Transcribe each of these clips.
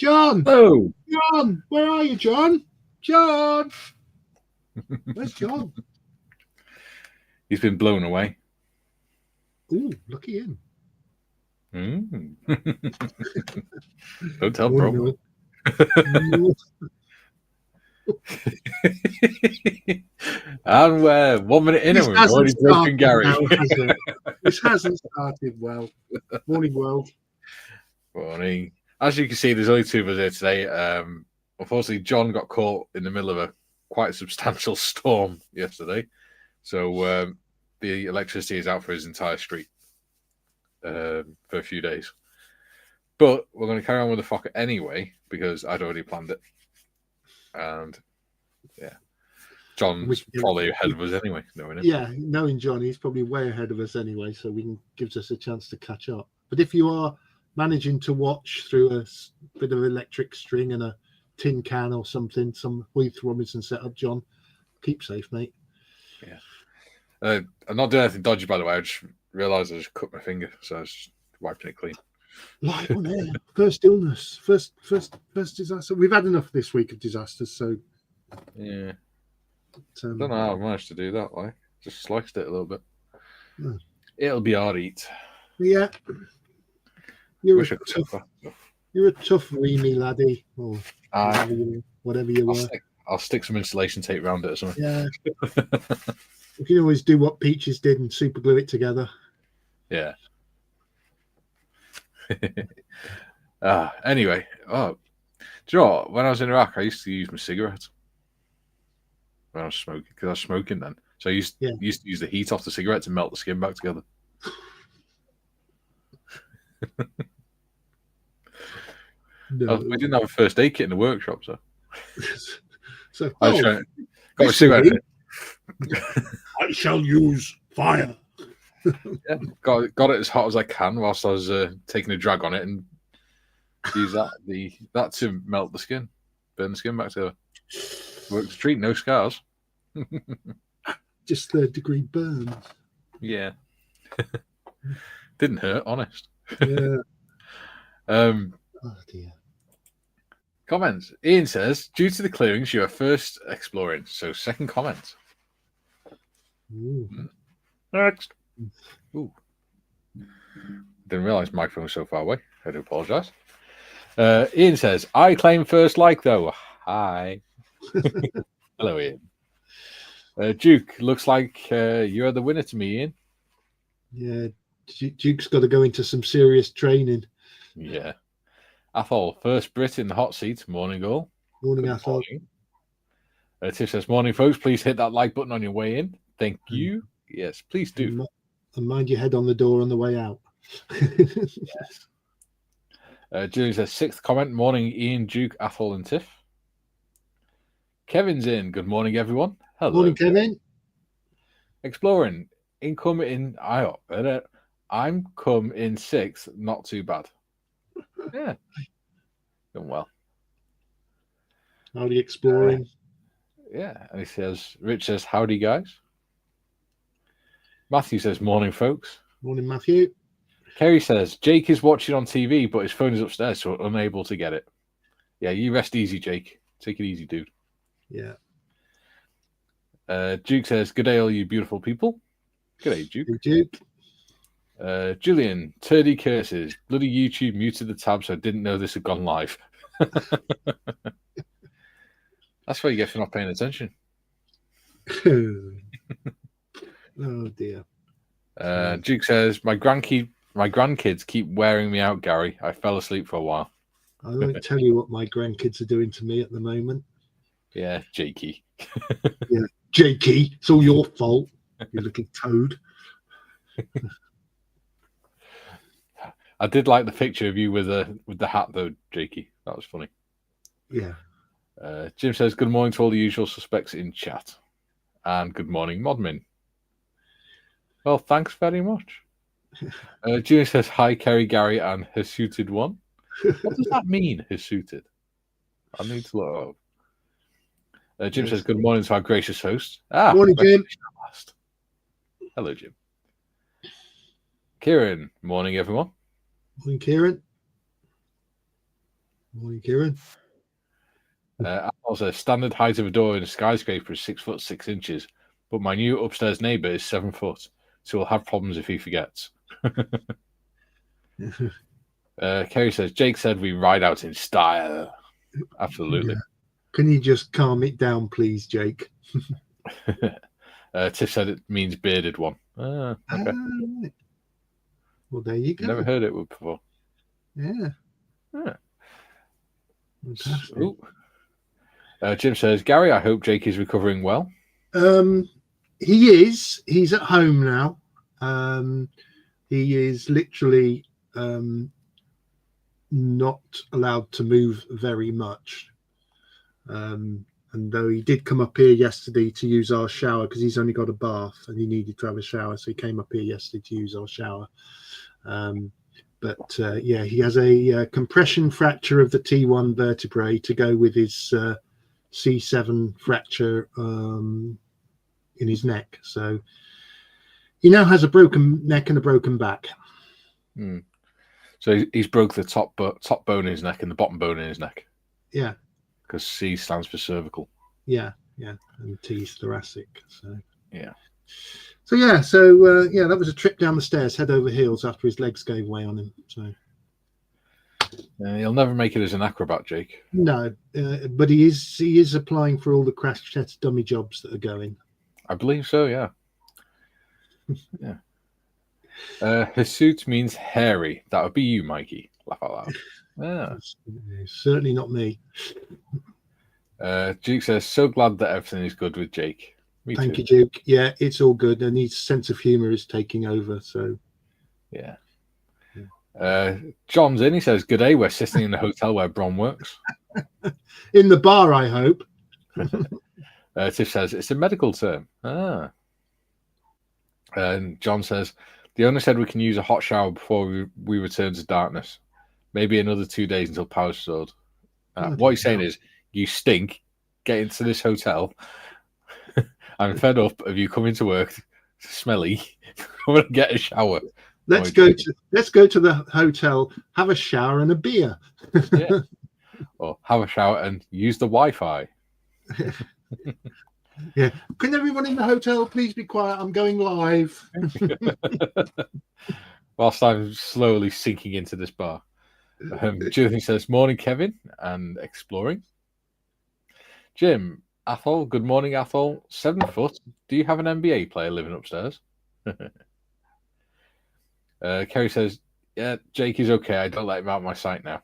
John! Hello. John! Where are you, John? John! Where's John? He's been blown away. Ooh, lucky him. Don't tell Morning, bro. And we're 1 minute in and we've already broken Gary. Now, has it? This hasn't started well. Morning, world. Morning. As you can see, there's only two of us here today. Unfortunately, John got caught in the middle of a quite substantial storm yesterday. So the electricity is out for his entire street for a few days. But we're going to carry on with the Fokker anyway, because I'd already planned it. And yeah, John's probably ahead of us anyway, knowing it. Yeah, knowing John, he's probably way ahead of us anyway, so gives us a chance to catch up. But if you are managing to watch through a bit of electric string and a tin can or something, some Heath Robinson setup, John, keep safe, mate. Yeah. I'm not doing anything dodgy, by the way. I just realised I just cut my finger, so I was just wiping it clean. Live on air. First illness. First disaster. We've had enough this week of disasters, so yeah. I don't know how I managed to do that. Like, just sliced it a little bit. Yeah. It'll be all right. Yeah. You're a tough weenie laddie, or whatever you were. I'll stick some insulation tape around it or something. Yeah. You can always do what Peaches did and super glue it together. Yeah. Anyway, do you know what? When I was in Iraq, I used to use my cigarettes when I was smoking, because I was smoking then. So I used to use the heat off the cigarette to melt the skin back together. No. We didn't have a first aid kit in the workshop, so I was got my cigarette. I shall use fire. Yeah, got it as hot as I can whilst I was taking a drag on it, and use that to melt the skin, burn the skin back together. Worked a treat, no scars. Just third-degree burns. Yeah, didn't hurt, honest. Yeah. Oh dear. Comments. Ian says, due to the clearings, you are first exploring. So second comment. Ooh. Next. Ooh. Didn't realise my phone was so far away. I do apologise. Ian says, I claim first like though. Hi. Hello, Ian. Duke, looks like you're the winner to me, Ian. Yeah, Duke's got to go into some serious training. Yeah. Athol, first Brit in the hot seat. Morning, all. Morning, Athol. Tiff says, morning, folks. Please hit that like button on your way in. Thank you. Yes, please do. And mind your head on the door on the way out. Yes. Julie says, sixth comment. Morning, Ian, Duke, Athol, and Tiff. Kevin's in. Good morning, everyone. Hello. Morning, Kevin. Exploring. Income in I'm come in sixth. Not too bad. Yeah. Doing well. Howdy, exploring. Yeah. And he says, Rich says, howdy, guys. Matthew says, morning, folks. Morning, Matthew. Kerry says, Jake is watching on TV, but his phone is upstairs, so unable to get it. Yeah, you rest easy, Jake. Take it easy, dude. Yeah. Duke says, good day, all you beautiful people. Good day, Duke. Hey, Duke. Julian, turdy curses. Bloody YouTube muted the tab, so I didn't know this had gone live. That's what you get for not paying attention. Oh, dear. Duke says, my grandkids keep wearing me out, Gary. I fell asleep for a while. I won't tell you what my grandkids are doing to me at the moment. Yeah, Jakey. Yeah, Jakey, it's all your fault, you little toad. I did like the picture of you with the hat, though, Jakey. That was funny. Yeah. Jim says, good morning to all the usual suspects in chat. And good morning, Modmin. Well, thanks very much. Junior says, hi, Kerry, Gary, and his suited one. What does that mean, his suited? I need to look up. Jim says, good morning to our gracious host. Morning, Jim. Hello, Jim. Kieran, morning, everyone. Morning, Kieran. Morning, Kieran. Also, standard height of a door in a skyscraper is 6'6", but my new upstairs neighbour is 7 foot, so we'll have problems if he forgets. Kerry says, Jake said we ride out in style. Absolutely. Yeah. Can you just calm it down, please, Jake? Tiff said it means bearded one. Okay. Right. Well, there you go. Never heard it before. Yeah. Fantastic. Jim says, Gary, I hope Jake is recovering well. He is. He's at home now. He is literally not allowed to move very much. And though he did come up here yesterday to use our shower because he's only got a bath and he needed to have a shower, so he came up here yesterday to use our shower. But he has a compression fracture of the T1 vertebrae to go with his C7 fracture in his neck. So he now has a broken neck and a broken back. So he's broke the top bone in his neck and the bottom bone in his neck. Yeah. Because C stands for cervical. Yeah. And T is thoracic. So yeah. So that was a trip down the stairs, head over heels, after his legs gave way on him. So he'll never make it as an acrobat, Jake. No, but he is applying for all the crash test dummy jobs that are going. I believe so. Yeah. Yeah. His suit means hairy. That would be you, Mikey. Laugh out loud. Yeah. Certainly not me. Duke says, so glad that everything is good with Jake. Me Thank too. you, Duke. Yeah, it's all good, and his sense of humour is taking over. So, yeah. John's in. He says, "Good day. We're sitting in the hotel where Bron works. In the bar, I hope." Tiff says, "It's a medical term." And John says, "The owner said we can use a hot shower before we return to darkness. Maybe another 2 days until power's restored." What he's saying is, you stink. Get into this hotel. I'm fed up of you coming to work smelly. I'm gonna get a shower. Let's go to the hotel, have a shower and a beer. Yeah. Or have a shower and use the Wi-Fi. Yeah. Can everyone in the hotel please be quiet? I'm going live. Whilst I'm slowly sinking into this bar. Julian says, "Morning, Kevin," and exploring. Jim, Athol, good morning, Athol. 7 foot. Do you have an NBA player living upstairs? Kerry says, "Yeah, Jake is okay. I don't let him out of my sight now."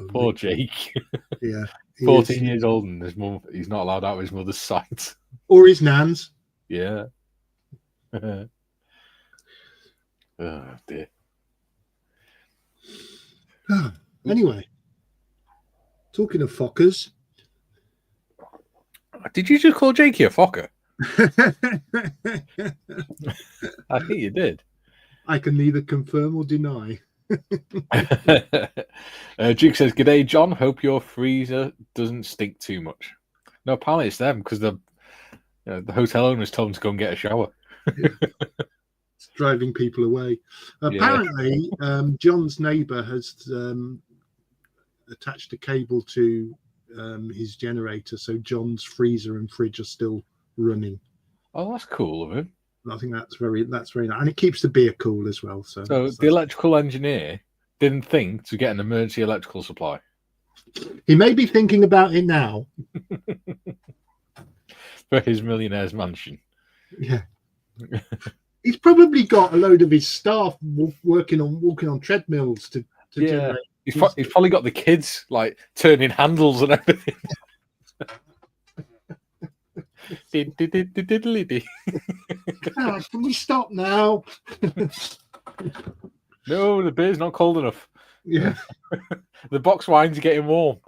Poor Jake. Yeah. 14 years old and his mum, he's not allowed out of his mother's sight. Or his nan's. Yeah. Oh, dear. Anyway, talking of Fokkers. Did you just call Jakey a Fokker? I think you did. I can neither confirm or deny. Duke says, "G'day, John. Hope your freezer doesn't stink too much." No, apparently it's them because the hotel owners told them to go and get a shower. It's driving people away. Apparently, John's neighbour has attached a cable to his generator, so John's freezer and fridge are still running. Oh, that's cool of him. I think that's very nice, and it keeps the beer cool as well. So the electrical engineer didn't think to get an emergency electrical supply. He may be thinking about it now for his millionaire's mansion. Yeah. He's probably got a load of his staff walking on treadmills to generate. He's probably got the kids like turning handles and everything. Can we stop now? No, the beer's not cold enough. Yeah. The box wine's getting warm.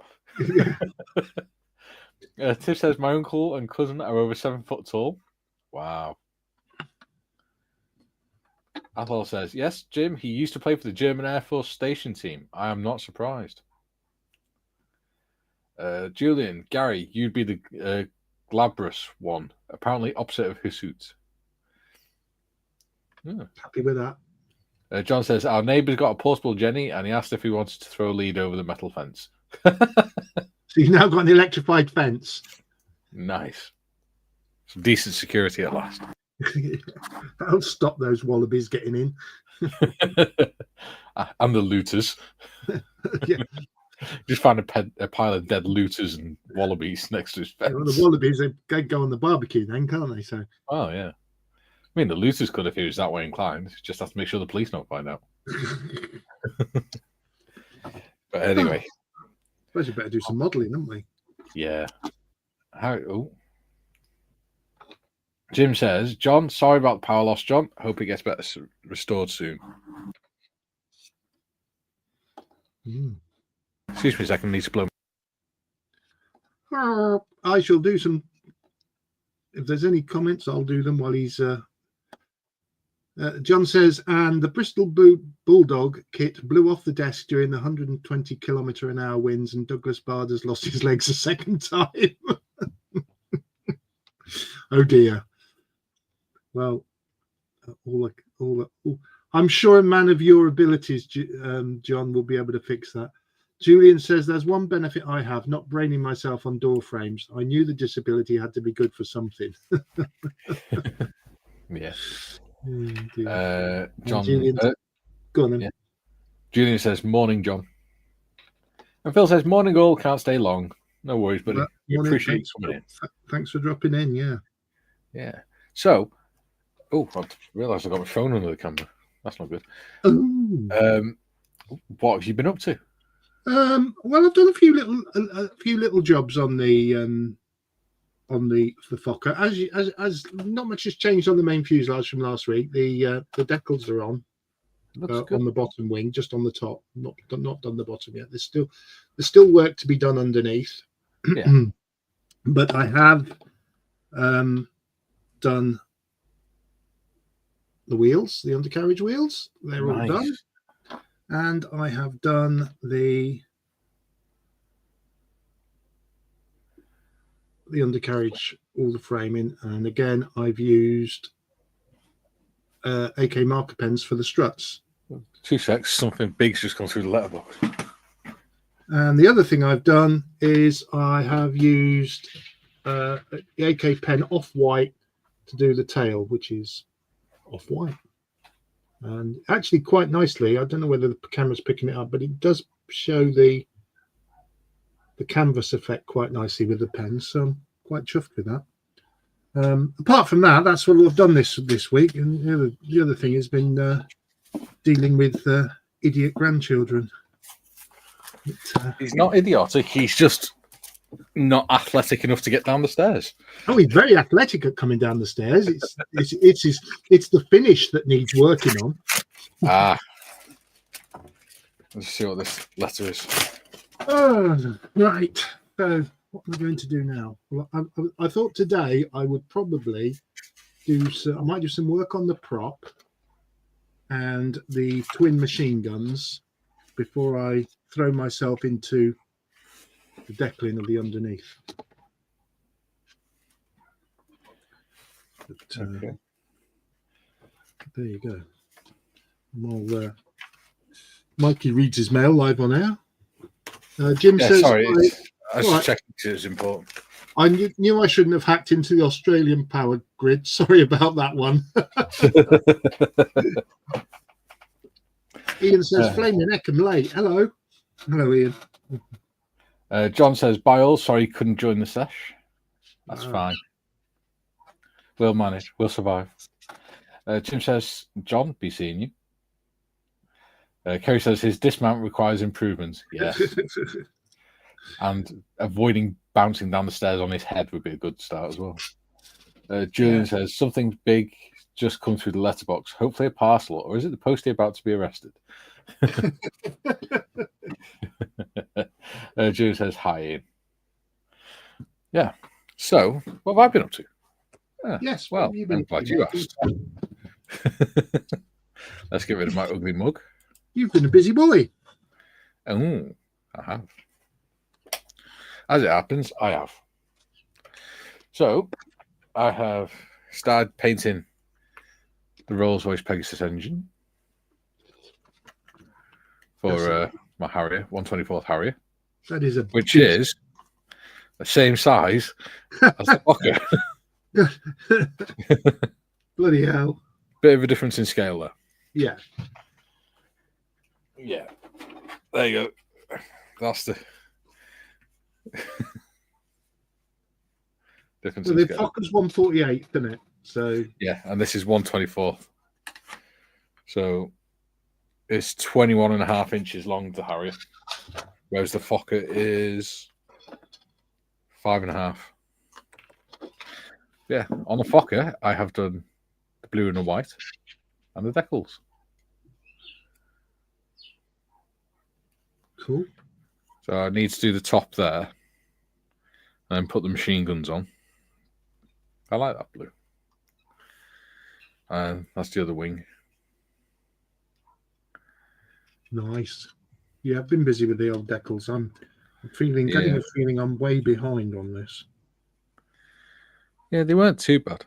Tiff says, "My uncle and cousin are over 7 foot tall." Wow. Athol says, "Yes, Jim, he used to play for the German Air Force station team. I am not surprised." Julian, Gary, you'd be the glabrous one, apparently opposite of Hirsute. Happy with that. John says, our neighbour's got a portable Jenny and he asked if he wanted to throw a lead over the metal fence. So you've now got an electrified fence. Nice. Some decent security at last. That'll stop those wallabies getting in. And the looters. Yeah. Just find a pile of dead looters and wallabies next to his fence. Well, the wallabies, they go on the barbecue then, can't they? So. Oh, yeah. I mean, the looters could if he was that way inclined. Just have to make sure the police don't find out. But anyway. I suppose we better do some modelling, haven't we? Yeah. Jim says, John, sorry about the power loss, John. Hope it gets better restored soon. Excuse me a second, I need to blow. I shall do some. If there's any comments, I'll do them while he's. John says, and the Bristol Bulldog kit blew off the desk during the 120 km/h winds, and Douglas Bader's lost his legs a second time. Oh dear. Well, I'm sure a man of your abilities, John, will be able to fix that. Julian says, there's one benefit I have, not braining myself on door frames. I knew the disability had to be good for something. Yeah. John, Julian, go on then. Yeah. Julian says, morning, John. And Phil says, morning all, can't stay long. No worries, buddy. We appreciate you coming in. Thanks for dropping in, yeah. Yeah. So, I realised I got my phone under the camera. That's not good. What have you been up to? Well, I've done a few little jobs on the Fokker. As not much has changed on the main fuselage from last week. The decals are on the bottom wing, just on the top. Not done the bottom yet. There's still work to be done underneath. Yeah. But I have done the wheels, the undercarriage wheels. They're all done. And I have done the undercarriage, all the framing, and again I've used AK marker pens for the struts. 2 secs, something big's just gone through the letterbox. And the other thing I've done is I have used the AK pen off-white to do the tail, which is off-white. And actually quite nicely, I don't know whether the camera's picking it up, but it does show the canvas effect quite nicely with the pen, so I'm quite chuffed with that. Apart from that, that's what I've done this week. And the other thing has been dealing with idiot grandchildren. He's not idiotic, he's just not athletic enough to get down the stairs. Oh, he's very athletic at coming down the stairs. It's the finish that needs working on. Let's see what this letter is. Right. So what am I going to do now? Well, I thought today I would probably I might do some work on the prop and the twin machine guns before I throw myself into the deckling of the underneath. But, okay. There you go. Well, Mikey reads his mail live on air. Jim says, sorry, I was just checking because it was important. I knew I shouldn't have hacked into the Australian power grid. Sorry about that one. Ian says, flaming heck, I'm late. Hello, Ian. John says, bye all, sorry couldn't join the sesh. That's fine. We'll manage, we'll survive. Tim says, John, be seeing you. Kerry says, his dismount requires improvements. Yes. And avoiding bouncing down the stairs on his head would be a good start as well. Julian says, something big just come through the letterbox. Hopefully a parcel, or is it the postie about to be arrested? Julian says, hi, Ian. Yeah. So, what have I been up to? Yes. Well, I'm glad you asked. Let's get rid of my ugly mug. You've been a busy boy. Oh, I have. As it happens, I have. So, I have started painting the Rolls-Royce Pegasus engine. for my Harrier, 124th Harrier, That is a which is the same size as the Fokker. Bloody hell. Bit of a difference in scale there. Yeah. Yeah. There you go. That's the difference Well, in the scale. Fokker's 148th, isn't it? So Yeah, and this is 124th. So it's 21.5 inches long, the Harrier, whereas the Fokker is 5.5. Yeah, on the Fokker, I have done the blue and the white and the decals. cool. So I need to do the top there and then put the machine guns on. I like that blue. And that's the other wing. Nice. Yeah, I've been busy with the old decals. I'm getting a feeling I'm way behind on this. Yeah, they weren't too bad.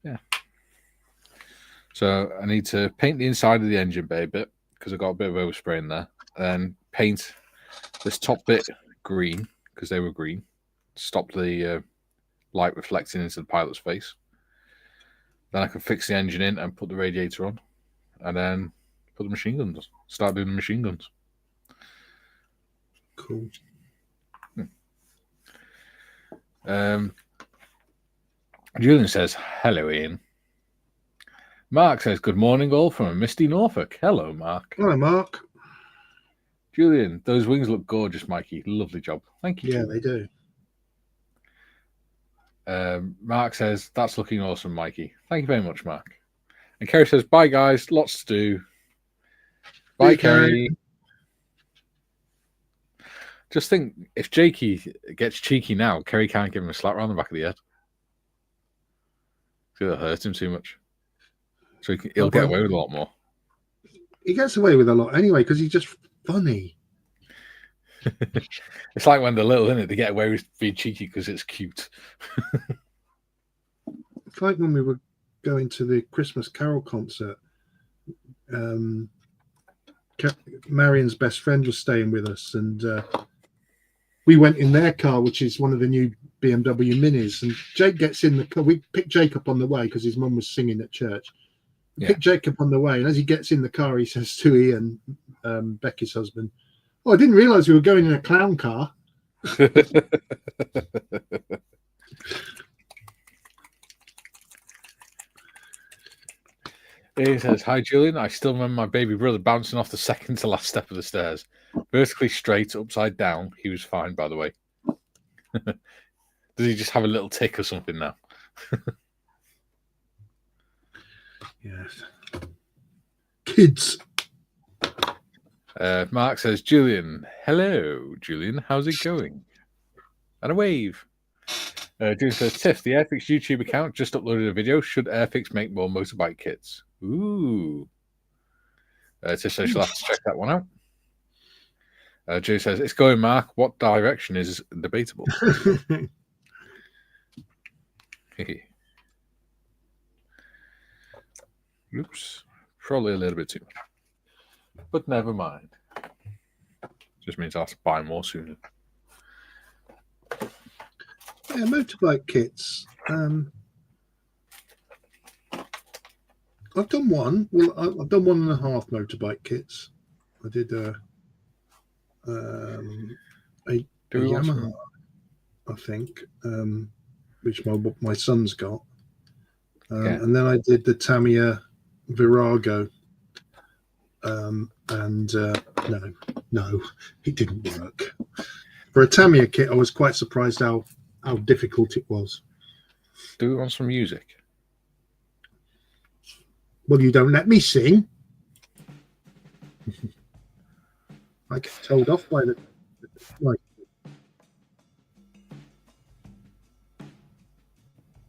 Yeah. So I need to paint the inside of the engine bay a bit because I got a bit of overspray in there. And paint this top bit green because they were green. Stop the light reflecting into the pilot's face. Then I can fix the engine in and put the radiator on. And then put the machine guns on. Start doing the machine guns. Cool. Julian says, hello, Ian. Mark says, good morning, all from a misty Norfolk. Hello, Mark. Hello, Mark. Julian, those wings look gorgeous, Mikey. Lovely job. Thank you. Yeah, they do. Mark says, that's looking awesome, Mikey. Thank you very much, Mark. And Kerry says, bye, guys. Lots to do. Bye, Kerry. Just think, if Jakey gets cheeky now, Kerry can't give him a slap around the back of the head. It'll hurt him too much. So he'll get away with a lot more. He gets away with a lot anyway because he's just funny. It's like when they're little, isn't it? They get away with being cheeky because it's cute. It's like when we were going to the Christmas Carol concert. Marion's best friend was staying with us, and we went in their car, which is one of the new BMW Minis. And Jake gets in the car. We picked Jake up on the way because his mum was singing at church. Picked Jake up on the way, and as he gets in the car, he says to Ian, Becky's husband, "Oh, I didn't realise we were going in a clown car." He says, hi, Julian. I still remember my baby brother bouncing off the second to last step of the stairs. Vertically straight, upside down. He was fine, by the way. Does he just have a little tick or something now? Yes. Kids. Mark says, Julian. Hello, Julian. How's it going? And a wave. Julian says, Tiff, the Airfix YouTube account just uploaded a video. Should Airfix make more motorbike kits? Ooh. Tiff says she'll have to check that one out. Julian says, it's going, Mark. What direction is debatable? Oops. Probably a little bit too much. But never mind. Just means I have to buy more soon. Yeah, motorbike kits. I've done one. Well, I've done 1.5 motorbike kits. I did a Yamaha, I think, which my son's got. And then I did the Tamiya Virago. No, it didn't work. For a Tamiya kit, I was quite surprised how difficult it was. Do we want some music? Well, you don't let me sing. I get told off by the like.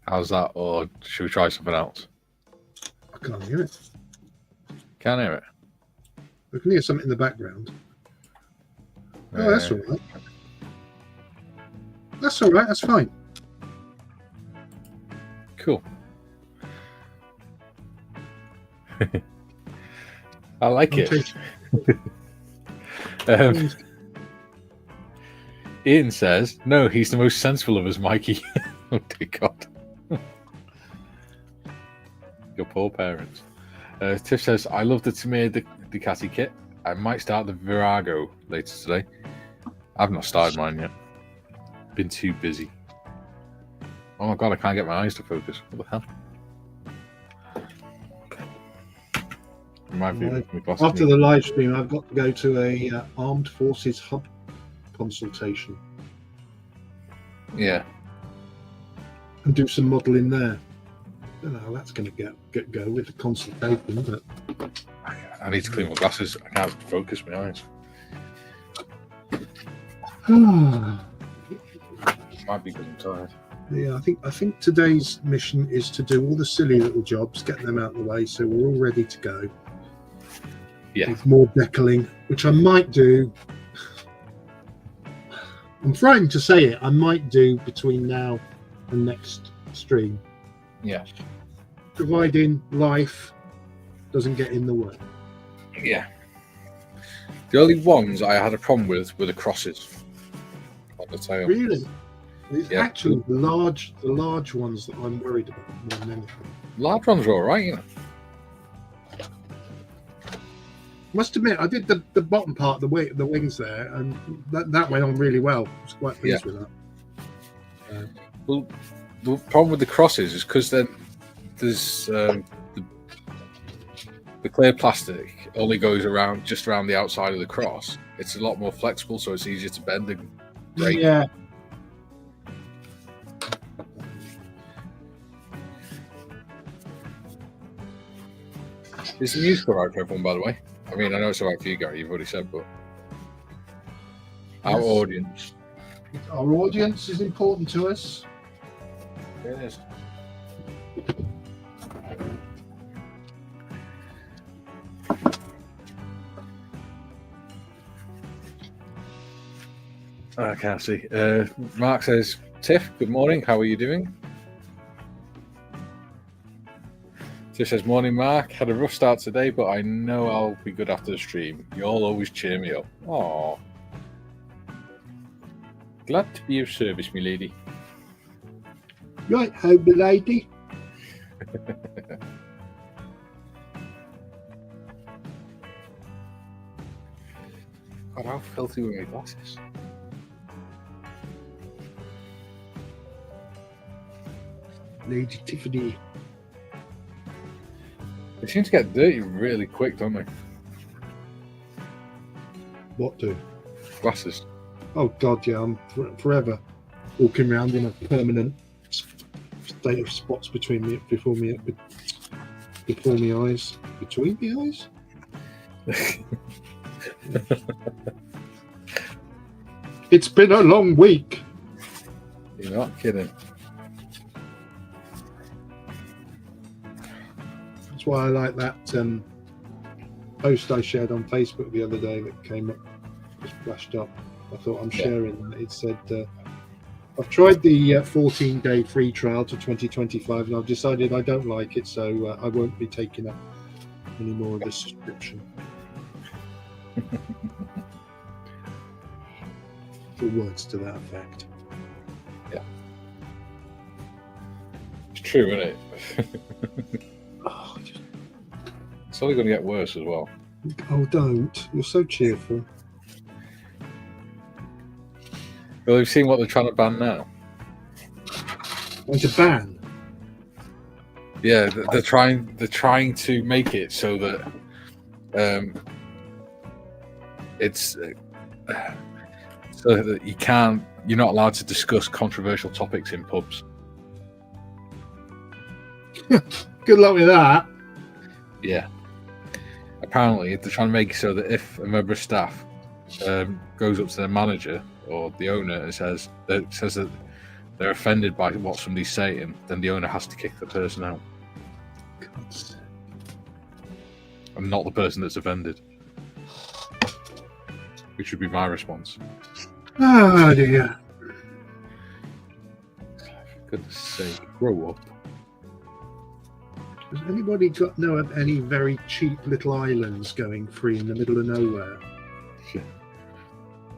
How's that? Or should we try something else? I can't hear it. Can't hear it. I can hear something in the background. Oh, that's all right. That's all right. That's fine. Cool. I like I'm it. taking- Um, Ian says, no, he's the most sensible of us, Mikey. Oh, dear God. Your poor parents. Tiff says, I love the Tamir Ducati kit. I might start the Virago later today. I've not started mine yet. Been too busy. Oh my God, I can't get my eyes to focus. What the hell? Might be with my glasses. After the live stream, I've got to go to a Armed Forces Hub consultation Yeah. and do some modelling there. I don't know how that's going to get go with the consultation, but I need to clean my glasses. I can't focus my eyes. Might be because I'm tired. Yeah, I think today's mission is to do all the silly little jobs, get them out of the way, so we're all ready to go. Yeah. With more decaling, which I might do. I'm frightened to say it. I might do between now and next stream, Yeah. providing life doesn't get in the way. Yeah. The only ones I had a problem with were the crosses on the tail. Really, it's Yeah. actually the large ones that I'm worried about more than anything. Large ones are all right, you know. Must admit, I did the bottom part, the wings there, and that went on really well. I was quite pleased with that. Well, the problem with the crosses is because then there's the clear plastic only goes around just around the outside of the cross. It's a lot more flexible, so it's easier to bend and break. Yeah. Is the music all right for everyone, by the way? I mean, I know it's all right for you, Gary. You've already said, but our Yes. audience. Our audience is important to us. It is. I can't see. Mark says, Tiff, good morning. How are you doing? Tiff says, morning, Mark. Had a rough start today, but I know I'll be good after the stream. You all always cheer me up. Aww. Glad to be of service, me lady. Right, home, lady. God, how filthy were my glasses? Lady Tiffany. They seem to get dirty really quick, don't they? What do? Glasses. Oh God, yeah, I'm forever walking around in a permanent state of spots between me, before me eyes, between the eyes. It's been a long week. You're not kidding. That's why I like that post I shared on Facebook the other day that came up, just flashed up. I thought I'm sharing that. It said, I've tried the 14-day free trial to 2025 and I've decided I don't like it, so I won't be taking up any more of the subscription. The words to that effect. Yeah. It's true, isn't it? Oh, It's only going to get worse as well. oh, don't. You're so cheerful. Well, we've seen what they're trying to ban now. It's a ban. Yeah, they're trying to make it so that it's so that you're not allowed to discuss controversial topics in pubs. Good luck with that. Yeah. Apparently, they're trying to make it so that if a member of staff goes up to their manager or the owner and says that they're offended by what somebody's saying, then the owner has to kick the person out. And not the person that's offended. Which would be my response. Oh dear. For goodness sake, grow up. Has anybody know of any very cheap little islands going free in the middle of nowhere?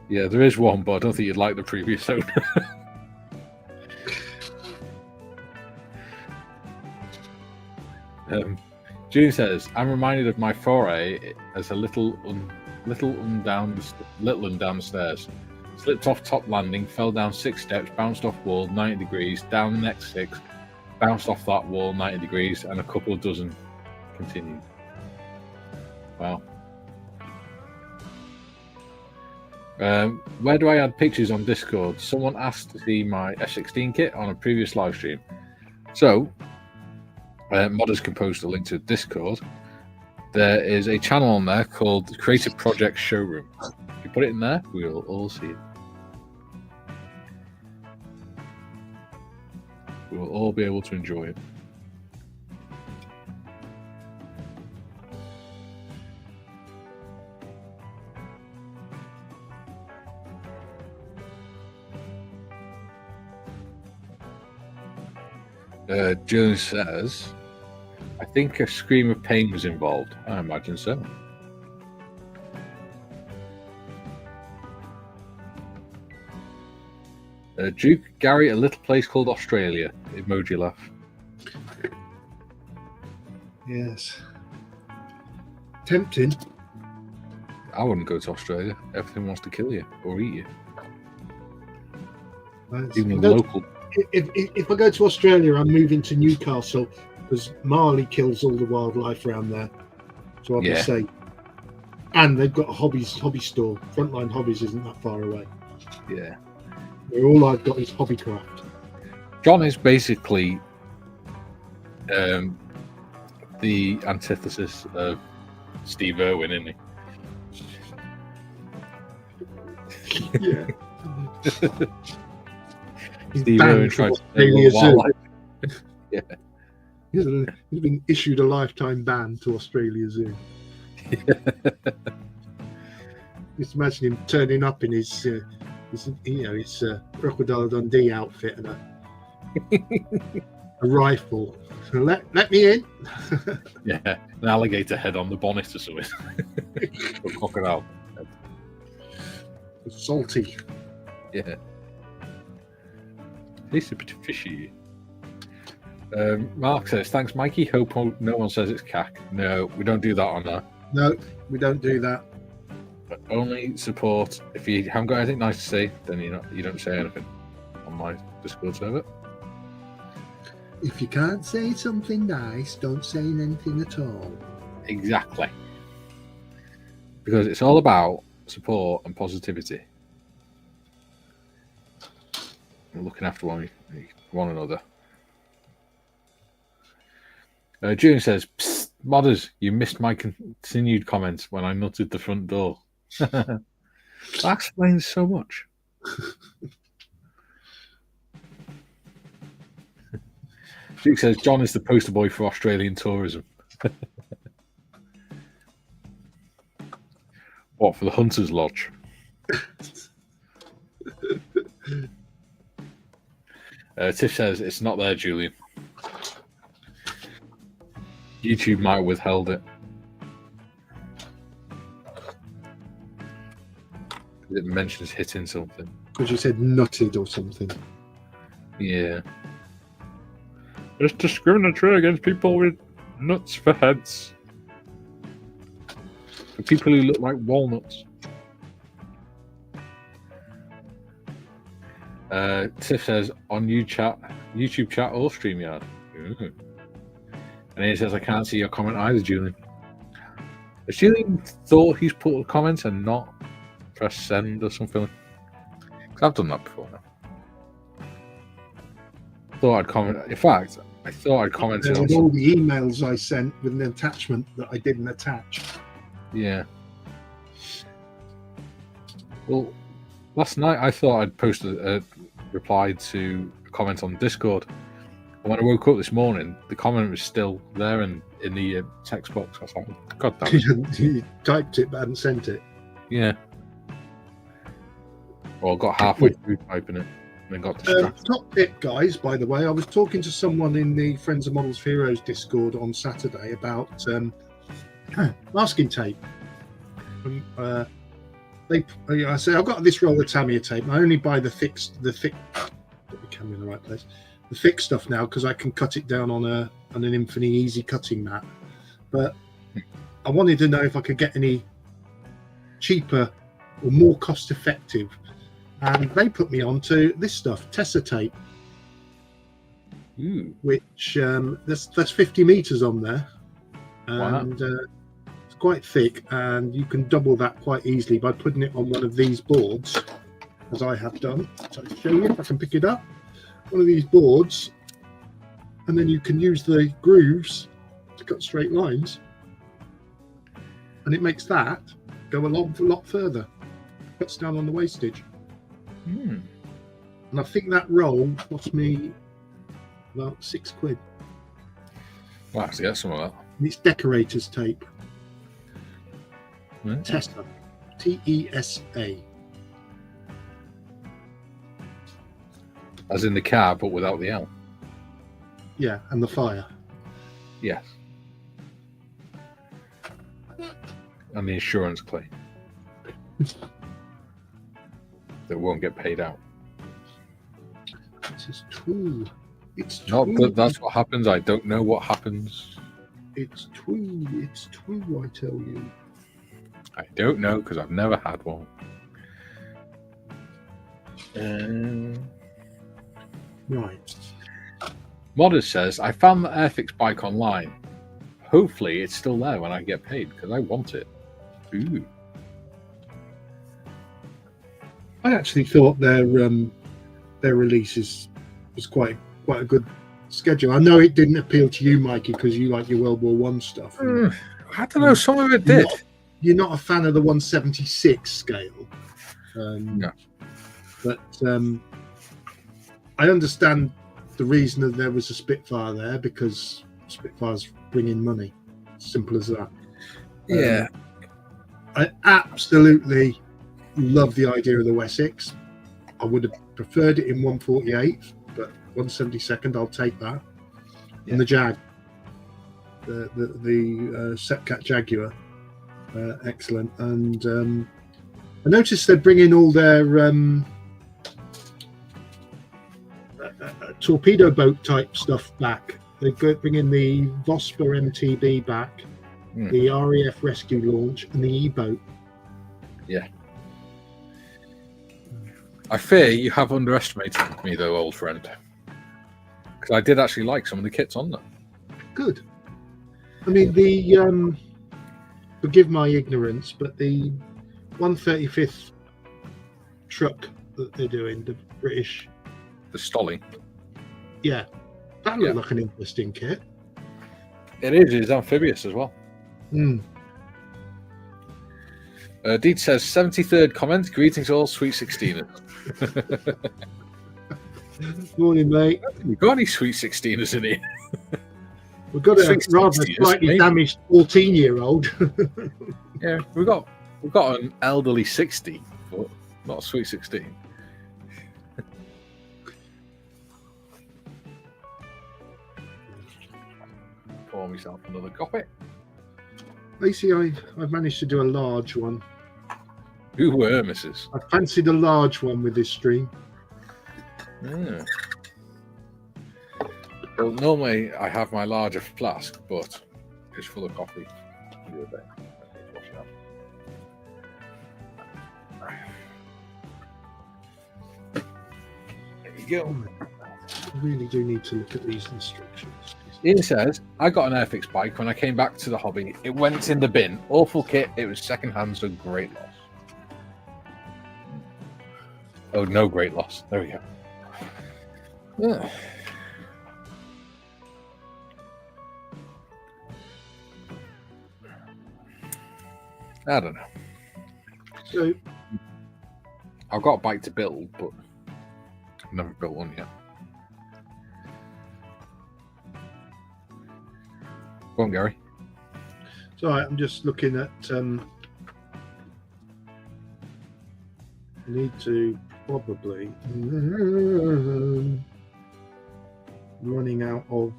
Yeah, there is one, but I don't think you'd like the previous owner. June says, "I'm reminded of my foray as a little down the stairs. Slipped off top landing, fell down 6 steps, bounced off wall 90 degrees, down the next 6, bounced off that wall 90 degrees, and a couple of dozen continued." Wow. Where do I add pictures on Discord? Someone asked to see my F-16 kit on a previous live stream. So, modders can post a link to Discord. There is a channel on there called Creative Project Showroom. If you put it in there, we will all see it. We will all be able to enjoy it. Julian says, "I think a scream of pain was involved." I imagine so. Duke, Gary, a little place called Australia. Emoji laugh. Yes. Tempting. I wouldn't go to Australia. Everything wants to kill you or eat you. Even local. If I go to Australia, I'm moving to Newcastle because Marley kills all the wildlife around there. So I'll be safe. And they've got a hobby store. Frontline Hobbies isn't that far away. Yeah. Where all I've got is hobbycraft. John is basically the antithesis of Steve Irwin, isn't he? Yeah. Steve Irwin tries to Australia Zoo. Yeah. He's been issued a lifetime ban to Australia Zoo. Just imagine him turning up in his Crocodile Dundee outfit and a rifle. So let me in. Yeah, an alligator head on the bonnet or something. A crocodile. Salty. Yeah. Tastes a bit fishy. Mark says, "Thanks, Mikey. Hope no one says it's cack." No, we don't do that on there. No, we don't do that. But only support if you haven't got anything nice to say. Then you don't say anything on my Discord server. If you can't say something nice, don't say anything at all. Exactly. Because it's all about support and positivity. And looking after one another. June says, "Psst, modders, you missed my continued comments when I nutted the front door." That explains so much. Duke says, "John is the poster boy for Australian tourism." What, for the Hunters Lodge? Tiff says, "It's not there, Julian. YouTube might have withheld it. It mentions hitting something." Because you said nutted or something. Yeah. It's discriminatory against people with nuts for heads. For people who look like walnuts. Tiff says, "On YouTube chat or StreamYard." Ooh. And he says, "I can't see your comment either, Julian." Has Julian thought he's put a comment and not press send or something? Because I've done that before now. Thought I'd comment. In fact, I thought I'd commented on all the emails I sent with an attachment that I didn't attach. Yeah. Well, last night I thought I'd posted a reply to a comment on Discord. And when I woke up this morning, the comment was still there in the text box. I was like, God damn it. You typed it but hadn't sent it. Yeah. Well, I got halfway through typing it. And got distracted. Top tip, guys, by the way, I was talking to someone in the Friends of Models for Heroes Discord on Saturday about masking tape. I say I've got this roll of Tamiya tape. I only buy the thick. Put the camera in the right place. The thick stuff now because I can cut it down on an Infinity easy cutting mat. But I wanted to know if I could get any cheaper or more cost effective, and they put me on to this stuff, Tessa tape. Which there's 50 meters on there, and it's quite thick, and you can double that quite easily by putting it on one of these boards, as I have done. So I'll show you if I can pick it up. One of these boards, and then you can use the grooves to cut straight lines, and it makes that go a lot further. Cuts down on the wastage. And I think that roll cost me about £6. Wow, to get some of that. And it's decorator's tape. Mm. Tessa. T-E-S-A. As in the car, but without the L. Yeah, and the fire. Yes. And the insurance claim. That won't get paid out. This is true. It's true. Not that that's what happens. I don't know what happens. It's true. It's true, I tell you. I don't know because I've never had one. Right. Modder says, I found the Airfix bike online. Hopefully it's still there when I get paid because I want it. Ooh. I actually thought their releases was quite a good schedule. I know it didn't appeal to you, Mikey, because you like your World War One stuff. I don't know. Some of it did. You're not a fan of the 1/76 scale. No. But I understand the reason that there was a Spitfire there, because Spitfires bring in money. Simple as that. Yeah. I absolutely love the idea of the Wessex. I would have preferred it in 1/48, but 1/72, I'll take that. Yeah. And the Jag, the Sepcat Jaguar, excellent. And I noticed they're bringing all their torpedo boat type stuff back. They're bringing the Vosper MTB back, the RAF Rescue Launch, and the E-boat. Yeah. I fear you have underestimated me, though, old friend. Because I did actually like some of the kits on them. Good. I mean, the forgive my ignorance, but the 135th truck that they're doing, the British, The Stolly. yeah, that looked like an interesting kit. It is. It's amphibious as well. Deed says, 73rd comment, greetings all sweet 16ers. Morning, mate. We've got any sweet 16ers in here? We've got a Sweet rather 16ers, slightly maybe. damaged 14-year-old. Yeah, we've got an elderly 60, but not a sweet 16. Pour myself another copy. Basically, I've managed to do a large one. Who were, Mrs.? I fancied a large one with this stream. Yeah. Well, normally I have my larger flask, but it's full of coffee. The other day. I need to wash it out. There you go. I really do need to look at these instructions. Ian says, I got an Airfix bike when I came back to the hobby. It went in the bin. Awful kit. It was second-hand, so great loss. Oh, no great loss. There we go. Yeah. I don't know. So, I've got a bike to build, but I've never built one yet. Go on, Gary. it's all right, I'm just looking at. I need to probably running out of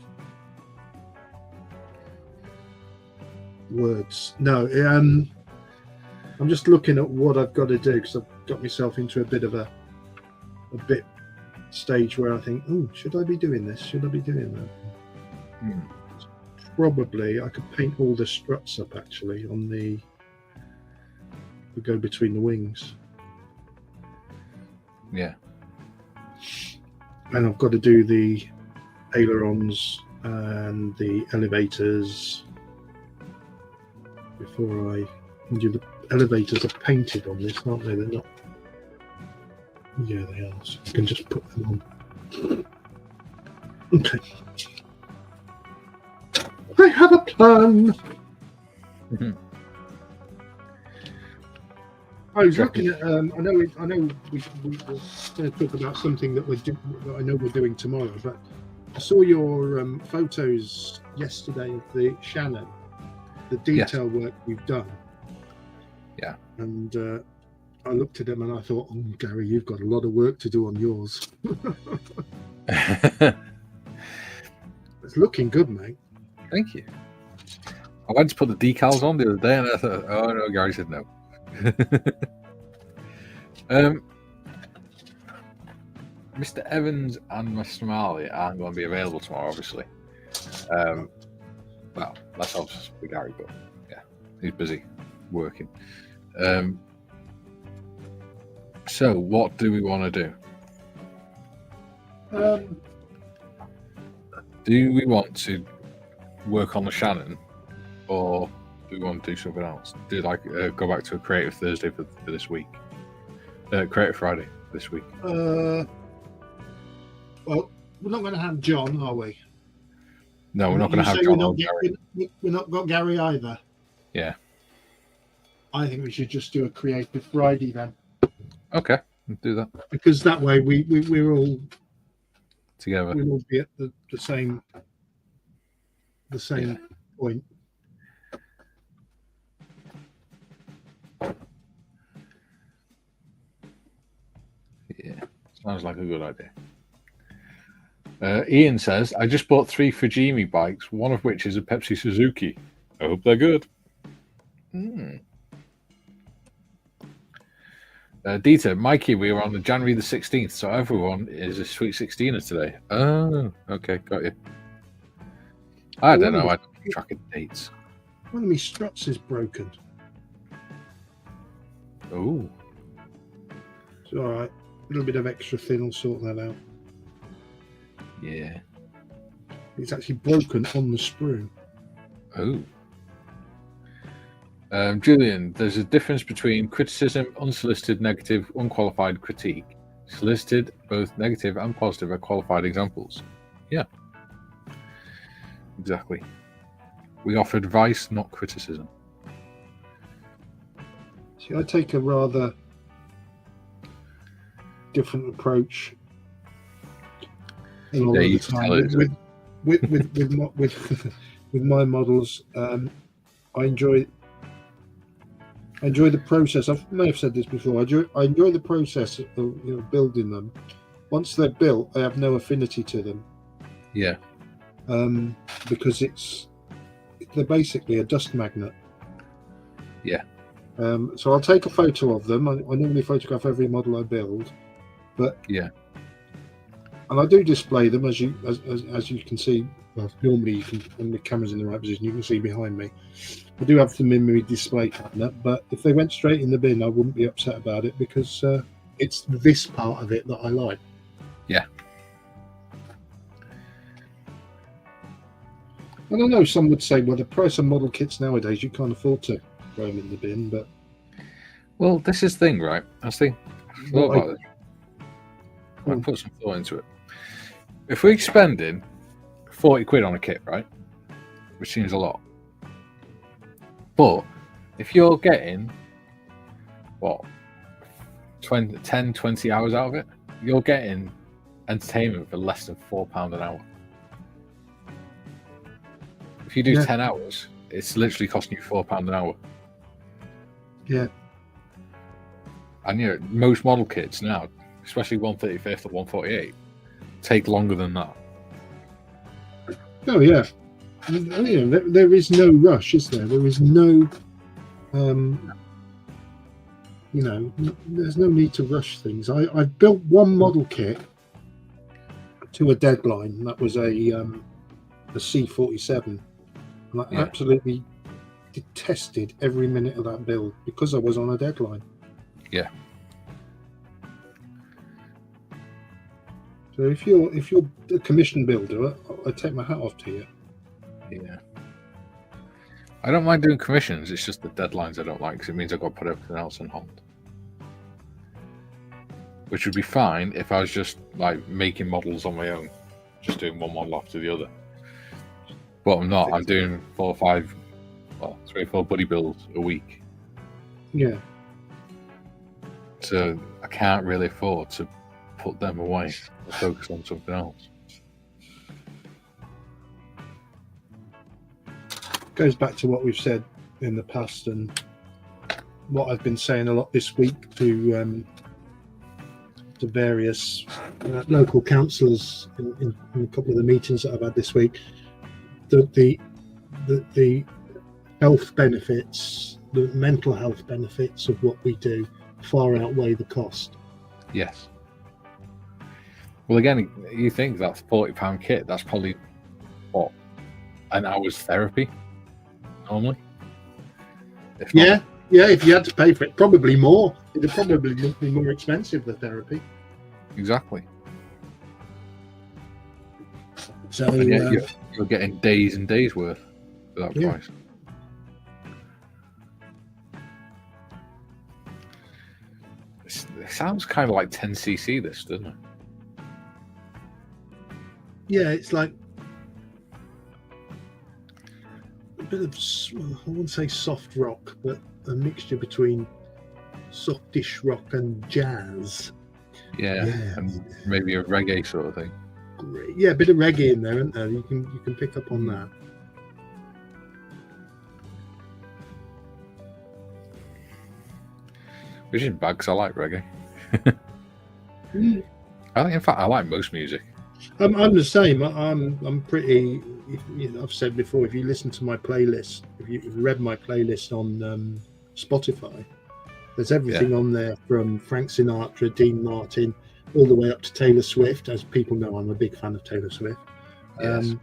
words. No, I'm just looking at what I've got to do because I've got myself into a bit stage where I think, oh, should I be doing this? Should I be doing that? Probably I could paint all the struts up actually on the go between the wings. Yeah. And I've got to do the ailerons and the elevators before I do. The elevators are painted on this, aren't they? They're not. Yeah, they are. So I can just put them on. Okay. I have a plan. I was looking at. I know. We were going to talk about something that that I know we're doing tomorrow. But I saw your photos yesterday of the Shannon, the detail work we've done. Yeah. And I looked at them and I thought, oh, Gary, you've got a lot of work to do on yours. It's looking good, mate. Thank you. I went to put the decals on the other day and I thought, oh no, Gary said no. Mr. Evans and Mr. Marley aren't going to be available tomorrow, obviously. Well, that's obviously for Gary, but yeah, he's busy working. So, what do we want to do? Do we want to work on the Shannon, or do we want to do something else? Do go back to a Creative Thursday for this week? Creative Friday this week. Well, we're not going to have John, are we? No, we're not going to have John or Gary. We're not got Gary either. Yeah. I think we should just do a Creative Friday then. Okay, we'll do that. Because that way we're all together. We'll all be at the same point. Yeah, sounds like a good idea. Ian says, I just bought 3 Fujimi bikes, one of which is a Pepsi Suzuki. I hope they're good. Dieter, Mikey, we were on the January the 16th, so everyone is a Sweet 16er today. Oh, okay, got you. I don't know, I don't keep track of dates. One of my struts is broken. Oh. It's all right. A little bit of extra thin will sort that out. Yeah. It's actually broken on the sprue. Oh. Julian, there's a difference between criticism, unsolicited, negative, unqualified critique. Solicited, both negative and positive, are qualified examples. Yeah. Exactly. We offer advice, not criticism. See, I take a rather different approach. Yeah, you tell it. With my models, I enjoy the process. I may have said this before. I enjoy the process of building them. Once they're built, I have no affinity to them. Yeah. Because they're basically a dust magnet. Yeah. So I'll take a photo of them. I normally photograph every model I build, but yeah. And I do display them as you can see. Well, normally you can, when the camera's in the right position, you can see behind me. I do have them in my display cabinet, but if they went straight in the bin, I wouldn't be upset about it because it's this part of it that I like. Yeah. I don't know, some would say, well, the price of model kits nowadays, you can't afford to throw them in the bin, but... Well, this is the thing, right? I put some thought into it. If we're spending 40 quid on a kit, right? Which seems a lot. But if you're getting, 10, 20 hours out of it, you're getting entertainment for less than £4 an hour. If you do 10 hours, it's literally costing you £4 an hour. Yeah. And most model kits now, especially 135th or 148, take longer than that. Oh yeah, there is no rush, is there? There is no, there's no need to rush things. I built one model kit to a deadline. That was a C47, and I absolutely detested every minute of that build because I was on a deadline. Yeah. So if you're a commission builder, I take my hat off to you. Yeah. I don't mind doing commissions. It's just the deadlines I don't like because it means I've got to put everything else on hold. Which would be fine if I was just like making models on my own, just doing one model after the other. But I'm not. I'm doing 3 or 4 buddy builds a week. Yeah. So I can't really afford to put them away and focus on something else. Goes back to what we've said in the past and what I've been saying a lot this week to various local councillors in a couple of the meetings that I've had this week. The health benefits, the mental health benefits of what we do far outweigh the cost. Yes. Well, again, you think that's £40 kit, that's probably, what, an hour's therapy, normally? Yeah, if you had to pay for it, probably more. It'd probably be more expensive, the therapy. Exactly. So and yet you're getting days and days worth for that price. It sounds kind of like 10cc, this, doesn't it? Yeah, it's like a bit of, I wouldn't say soft rock, but a mixture between softish rock and jazz. Yeah, and maybe a reggae sort of thing. Great. Yeah, a bit of reggae in there, isn't there? You can pick up on that. Which is bad because I like reggae. In fact, I like most music. I'm the same. I'm pretty. I've said before, if you listen to my playlist, if you've read my playlist on Spotify, there's everything on there from Frank Sinatra, Dean Martin, all the way up to Taylor Swift. As people know, I'm a big fan of Taylor Swift. Yes.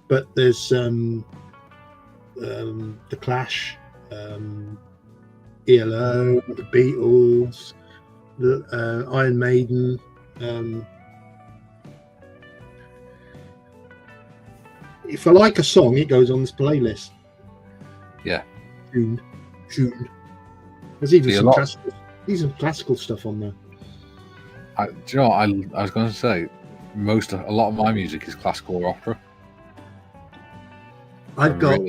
But there's The Clash, ELO, the Beatles, the Iron Maiden. If I like a song, it goes on this playlist. Yeah. Tuned. There's even some classical stuff on there. Do you know what I was going to say? A lot of my music is classical or opera. I've got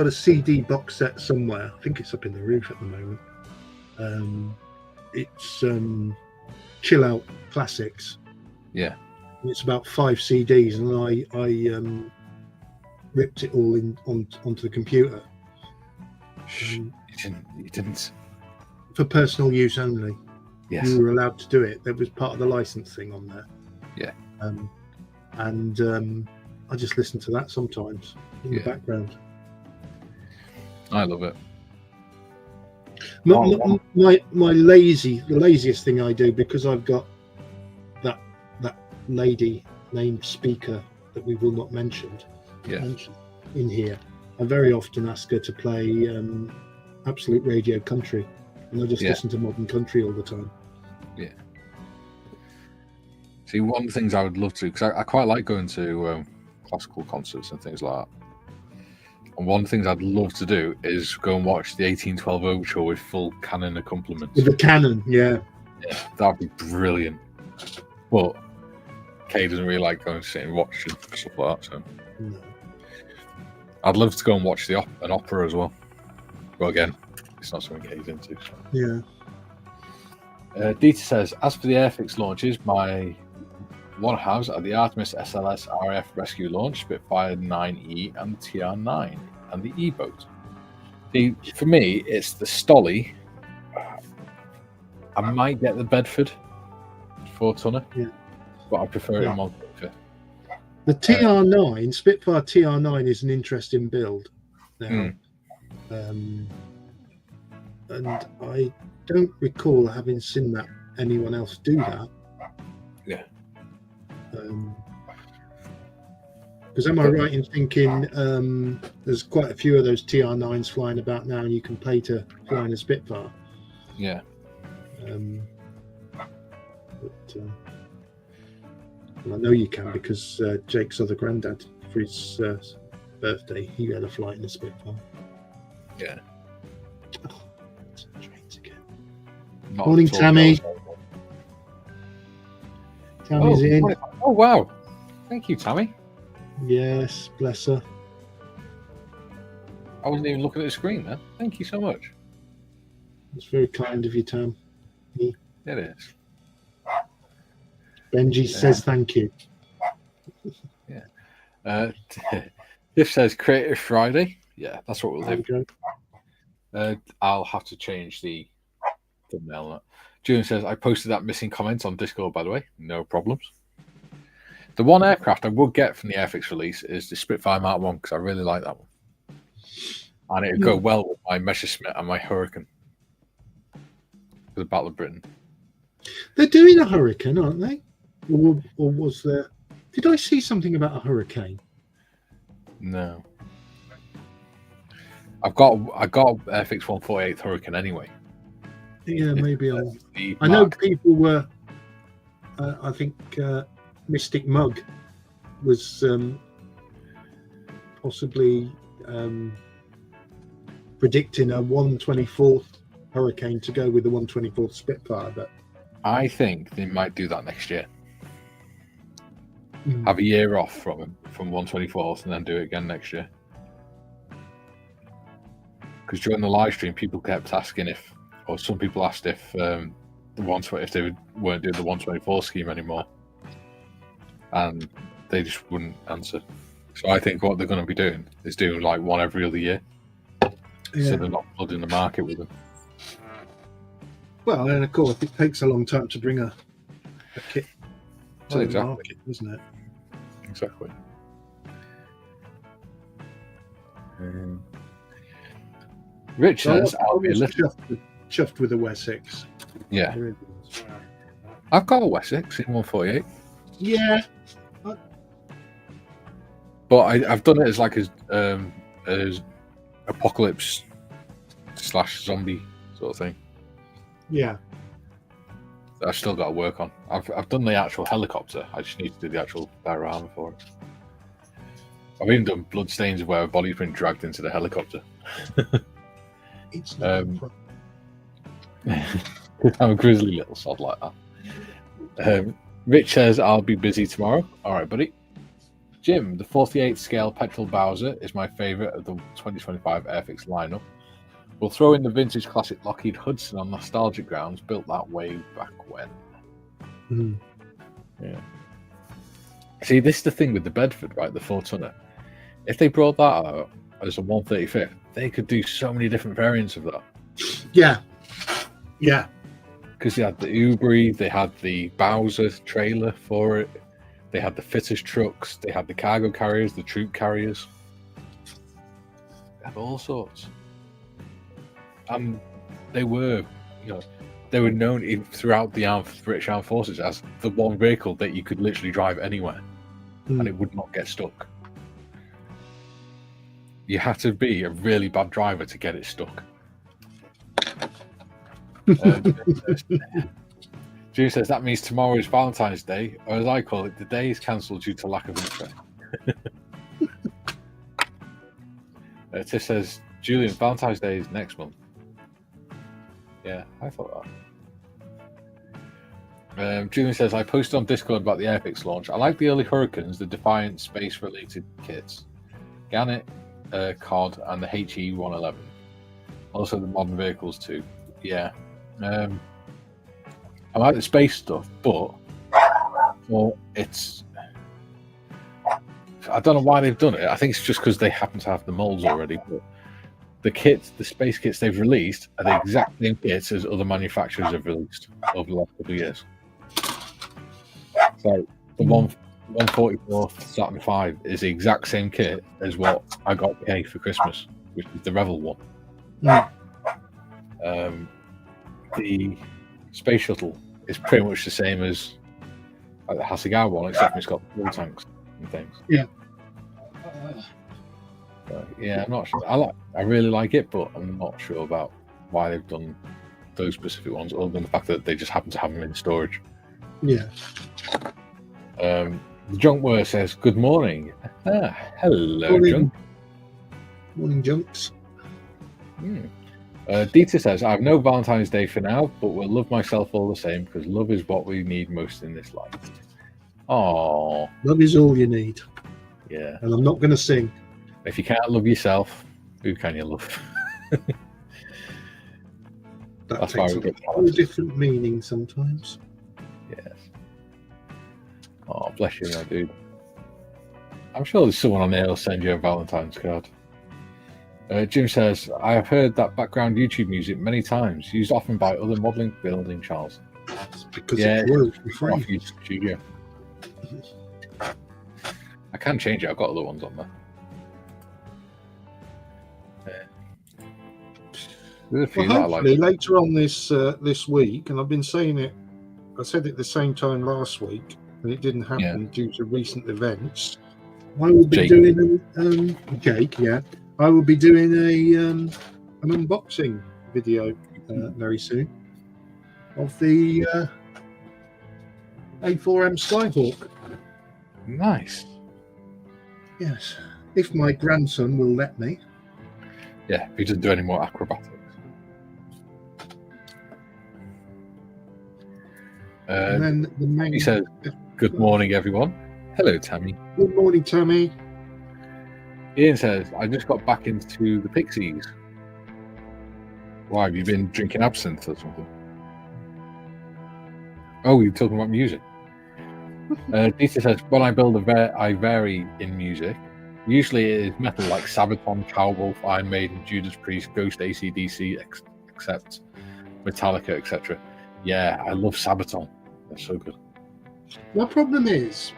a CD box set somewhere. I think it's up in the roof at the moment. It's Chill Out Classics. Yeah. It's about 5 CDs, and I ripped it all onto the computer. You didn't. For personal use only. Yes. You were allowed to do it. There was part of the license thing on there. Yeah. I just listen to that sometimes in the background. I love it. The laziest thing I do, because I've got that lady named speaker that we will not mention in here. I very often ask her to play Absolute Radio Country, and I just listen to modern country all the time. Yeah. See, one of the things I would love to, because I quite like going to classical concerts and things like that. And one of the things I'd love to do is go and watch the 1812 Overture with full canon accompaniment. With the canon, yeah. That'd be brilliant. But Kay doesn't really like going to sit and watch and stuff like that, so no. I'd love to go and watch an opera as well. Well, again, it's not something Kay's into. So. Yeah. Dieter says, as for the Airfix launches, my one has at the Artemis SLS RAF Rescue launch, Spitfire 9E and the TR9 and the E-boat. For me, it's the Stolly. I might get the Bedford 4-tonner. Yeah. But I prefer it in 135. The TR9, Spitfire TR9 is an interesting build now. And I don't recall having seen anyone else do that. Yeah. Because am I right in thinking there's quite a few of those TR9s flying about now, and you can pay to fly in a Spitfire? Yeah. Well, I know you can because Jake's other granddad, for his birthday, he had a flight in a Spitfire. Yeah. Oh, trains again. Not Morning, at all Tammy. jealous. Tammy's in. Oh, wow. Thank you, Tammy. Yes, bless her. I wasn't even looking at the screen then. Thank you so much. It's very kind of you, Tam. It is. Benji says thank you. Yeah. Tiff says Creative Friday. Yeah, that's what we'll There do. you go. I'll have to change the thumbnail. Julian says, I posted that missing comment on Discord, by the way. No problems. The one aircraft I would get from the Airfix release is the Spitfire Mark 1 because I really like that one. And it would go well with my Messerschmitt and my Hurricane. For the Battle of Britain. They're doing a Hurricane, aren't they? Or was there... Did I see something about a Hurricane? No. I got Airfix 148 Hurricane anyway. Yeah, maybe I know people were... I think Mystic Mug was possibly predicting a 124th Hurricane to go with the 124th Spitfire, but I think they might do that next year. Have a year off from 124th and then do it again next year. Because during the live stream, people kept asking or some people asked if the 120 if they weren't doing the 124 scheme anymore, and they just wouldn't answer. So I think what they're going to be doing is doing like one every other year, so they're not flooding the market with them. Well, and of course, it takes a long time to bring a kit to the market, doesn't it? Exactly. Rich says, I'll be a little chuffed with the Wessex. Yeah. I've got a Wessex in 148. Yeah. But I've done it as like as apocalypse / zombie sort of thing. Yeah. I've still got to work on. I've done the actual helicopter. I just need to do the actual diorama for it. I've even done bloodstains where a body's been dragged into the helicopter. It's I'm a grizzly little sod like that. Rich says, I'll be busy tomorrow. All right, buddy. Jim, the 48 scale petrol Bowser is my favourite of the 2025 Airfix lineup. We'll throw in the vintage classic Lockheed Hudson on nostalgic grounds, built that way back when. Yeah. See, this is the thing with the Bedford, right? The 4-tonner. If they brought that out as a 135th, they could do so many different variants of that. Yeah. Yeah. Because they had the Ubri, they had the Bowser trailer for it, they had the fitters trucks, they had the cargo carriers, the troop carriers. They had all sorts. And they were, they were known throughout the British Armed Forces as the one vehicle that you could literally drive anywhere and it would not get stuck. You had to be a really bad driver to get it stuck. June says that means tomorrow is Valentine's Day, or as I call it, the day is cancelled due to lack of interest. Tiff says, Julian, Valentine's Day is next month. Yeah, I thought that. Julian says, I posted on Discord about the Airfix launch. I like the early Hurricanes, the Defiant space-related kits. Gannet, COD, and the HE-111. Also the modern vehicles too. Yeah. I like the space stuff, but it's... I don't know why they've done it. I think it's just because they happen to have the molds already, but the space kits they've released are the exact same kits as other manufacturers have released over the last couple of years. So the 144th Saturn V is the exact same kit as what I got Kay for Christmas, which is the Revel one. The Space Shuttle is pretty much the same as the Hasegawa one, except it's got fuel tanks and things. Yeah. Yeah, I'm not sure. I really like it, but I'm not sure about why they've done those specific ones, other than the fact that they just happen to have them in storage. Yeah. The Junkware says, "Good morning." Hello, Morning. Junk. Morning, Junks. Dieter says, "I have no Valentine's Day for now, but will love myself all the same because love is what we need most in this life." Oh, Love is all you need. yeah. And I'm not going to sing. If you can't love yourself, who can you love? That That's why takes we get a whole different meaning sometimes. Yes. Oh, bless you, my dude. I'm sure there's someone on there who'll send you a Valentine's card. Jim says, "I have heard that background YouTube music many times, used often by other modelling building Charles." It's because Yeah, it's royalty Off free. YouTube Studio. I can change it. I've got other ones on there. There's a few Well, that I hopefully like. later on this week, and I've been saying it, I said it the same time last week, and it didn't happen due to recent events. I will be Jake. doing Jake, yeah. I will be doing an unboxing video very soon of the A4M Skyhawk. Nice. Yes, if my grandson will let me. Yeah, if he doesn't do any more acrobatics. And then the main. He says, "Good morning, everyone." Hello, Tammy. Good morning, Tammy. Ian says, "I just got back into the Pixies." Why, have you been drinking absinthe or something? Oh, you're talking about music. Dieter says, "When I build I vary in music. Usually it is metal like Sabaton, Cowwolf, Iron Maiden, Judas Priest, Ghost, AC/DC, except Metallica, etc. Yeah, I love Sabaton. They're so good." My problem is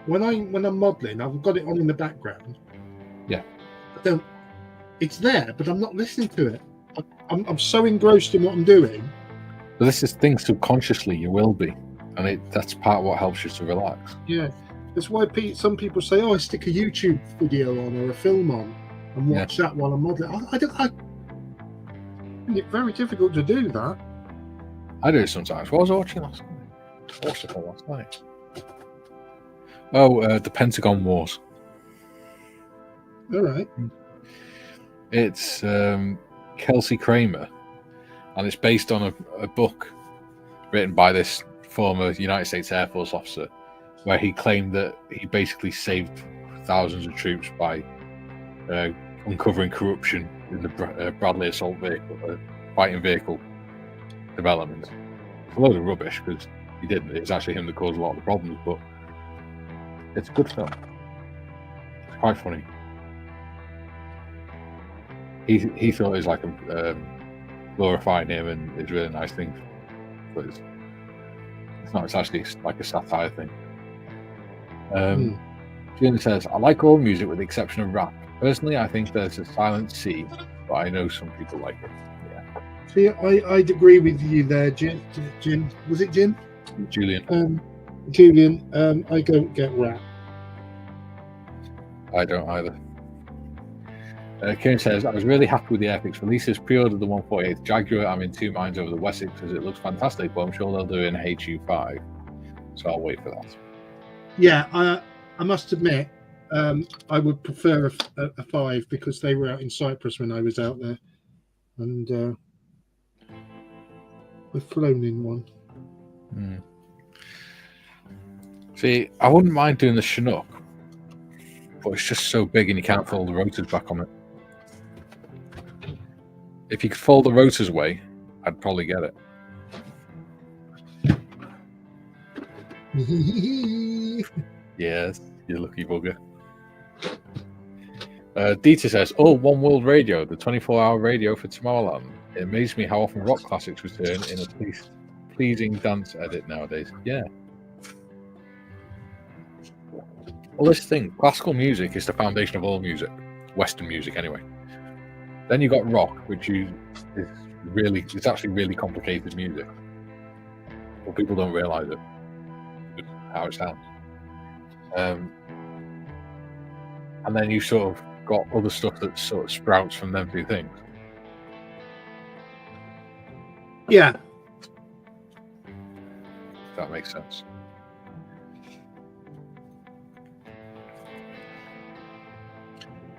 when I'm modelling, I've got it on in the background. Yeah. I don't. It's there, but I'm not listening to it. I'm so engrossed in what I'm doing. But this is thing subconsciously you will be, and that's part of what helps you to relax. Yeah, that's why some people say, "Oh, I stick a YouTube video on or a film on and watch that while I'm modelling." I find it very difficult to do that. I do it sometimes. What was I watching last night? What's it called last night? Oh, the Pentagon Wars. All right. It's Kelsey Kramer, and it's based on a book written by this former United States Air Force officer, where he claimed that he basically saved thousands of troops by uncovering corruption in the Bradley assault vehicle, fighting vehicle development. It's a load of rubbish because he didn't. It's actually him that caused a lot of the problems, but it's a good film. It's quite funny. He thought it was like glorifying him, and it's a really nice thing, but it's not. It's actually like a satire thing. Jim says, "I like all music with the exception of rap. Personally, I think there's a silent C, but I know some people like it." Yeah. See, I'd agree with you there, Jim. Was it Jim? Julian. Julian. I don't get rap. I don't either. Kieran says, "I was really happy with the Airfix releases. Pre-ordered the 148th Jaguar. I'm in two minds over the Wessex because it looks fantastic, but I'm sure they'll do an HU5, so I'll wait for that." Yeah, I must admit, I would prefer a 5 because they were out in Cyprus when I was out there, and we've flown in one. See, I wouldn't mind doing the Chinook, but it's just so big and you can't fold the rotors back on it. If you could fold the rotors away, I'd probably get it. Yes, you lucky bugger. Dieter says, "Oh, One World Radio, the 24-hour radio for Tomorrowland. It amazes me how often rock classics return in a pleasing dance edit nowadays." Yeah. Well, this thing, classical music is the foundation of all music, Western music anyway. Then you got rock, which is actually really complicated music. But people don't realise it, how it sounds. And then you sort of got other stuff that sort of sprouts from them two things. Yeah. If that makes sense.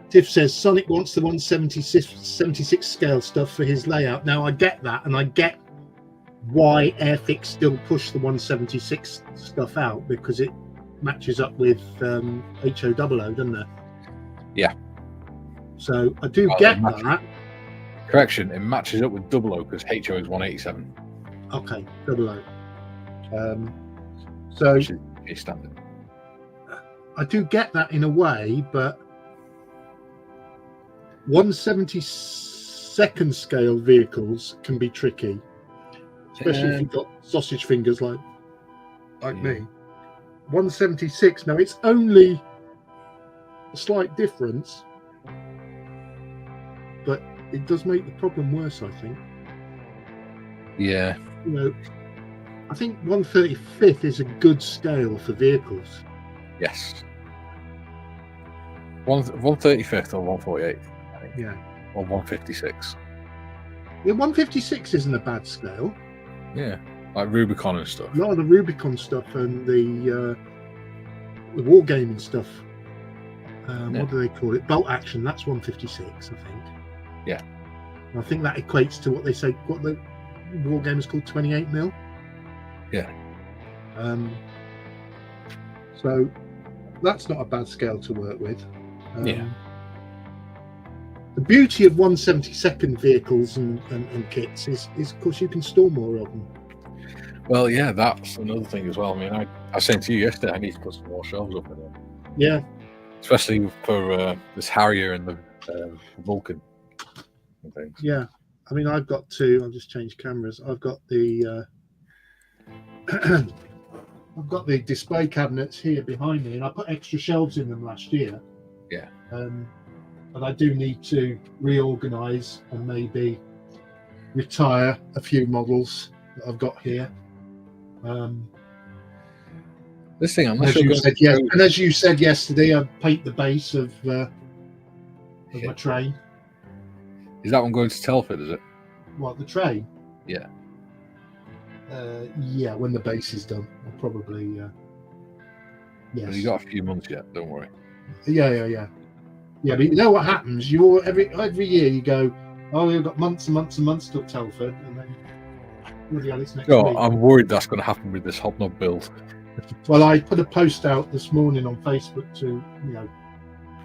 Tiff says Sonic wants the 176 scale stuff for his layout. Now I get that, and I get why Airfix still push the 176 stuff out, because it matches up with HO00, doesn't it? Yeah. So I do get that. Correction, it matches up with 00 because HO is 187. Okay, 00. So which is standard. I do get that in a way, but 172nd scale vehicles can be tricky, especially if you've got sausage fingers like me. 176, now it's only a slight difference, but it does make the problem worse, I think. Yeah. You know, I think 135th is a good scale for vehicles. Yes. 135th or 148th. Yeah. Or 156. Yeah, 156 isn't a bad scale. Yeah. Like Rubicon and stuff. A lot of the Rubicon stuff and the wargaming stuff. What do they call it? Bolt action. That's 156, I think. Yeah. And I think that equates to what they say. What the wargamers called 28mm. Yeah. So that's not a bad scale to work with. Yeah. The beauty of 172nd vehicles and kits is, of course, you can store more of them. Well, yeah, that's another thing as well. I mean, I was saying to you yesterday, I need to put some more shelves up in there. Yeah. Especially for this Harrier and the Vulcan and things. Yeah. I mean, I've got two. I'll just change cameras. I've got the I've got the display cabinets here behind me, and I put extra shelves in them last year. Yeah. But I do need to reorganise and maybe retire a few models that I've got here. This thing, I'm not as sure. You said, yeah, and as you said yesterday, I paint the base of my train. Is that one going to Telford? Is it? What, the train? Yeah. Yeah, when the base is done, I'll probably. Yes. Well, you got a few months yet. Don't worry. Yeah. Yeah, but you know what happens? You every year you go, oh, we've got months and months and months till Telford, and then bloody hell, it's next week. I'm worried that's going to happen with this hobnob build. Well, I put a post out this morning on Facebook to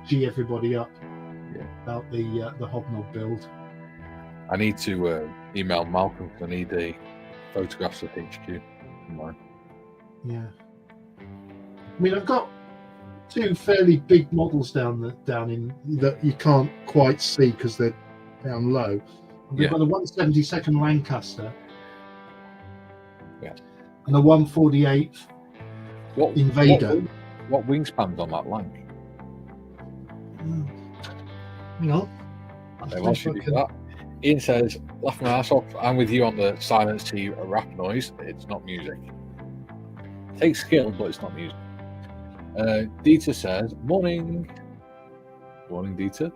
gee everybody up about the hobnob build. I need to email Malcolm because I need a photographs of HQ online. Yeah. I mean, I've got two fairly big models down in that you can't quite see because they're down low. We've got a 172nd Lancaster. Yeah. And a 148th Invader. What wingspan's on that Lanc? You know. That. Ian says, laugh my ass off. I'm with you on the silence to a rap noise. It's not music. It takes skill, but it's not music. Dieter says, morning. Morning, Dieter.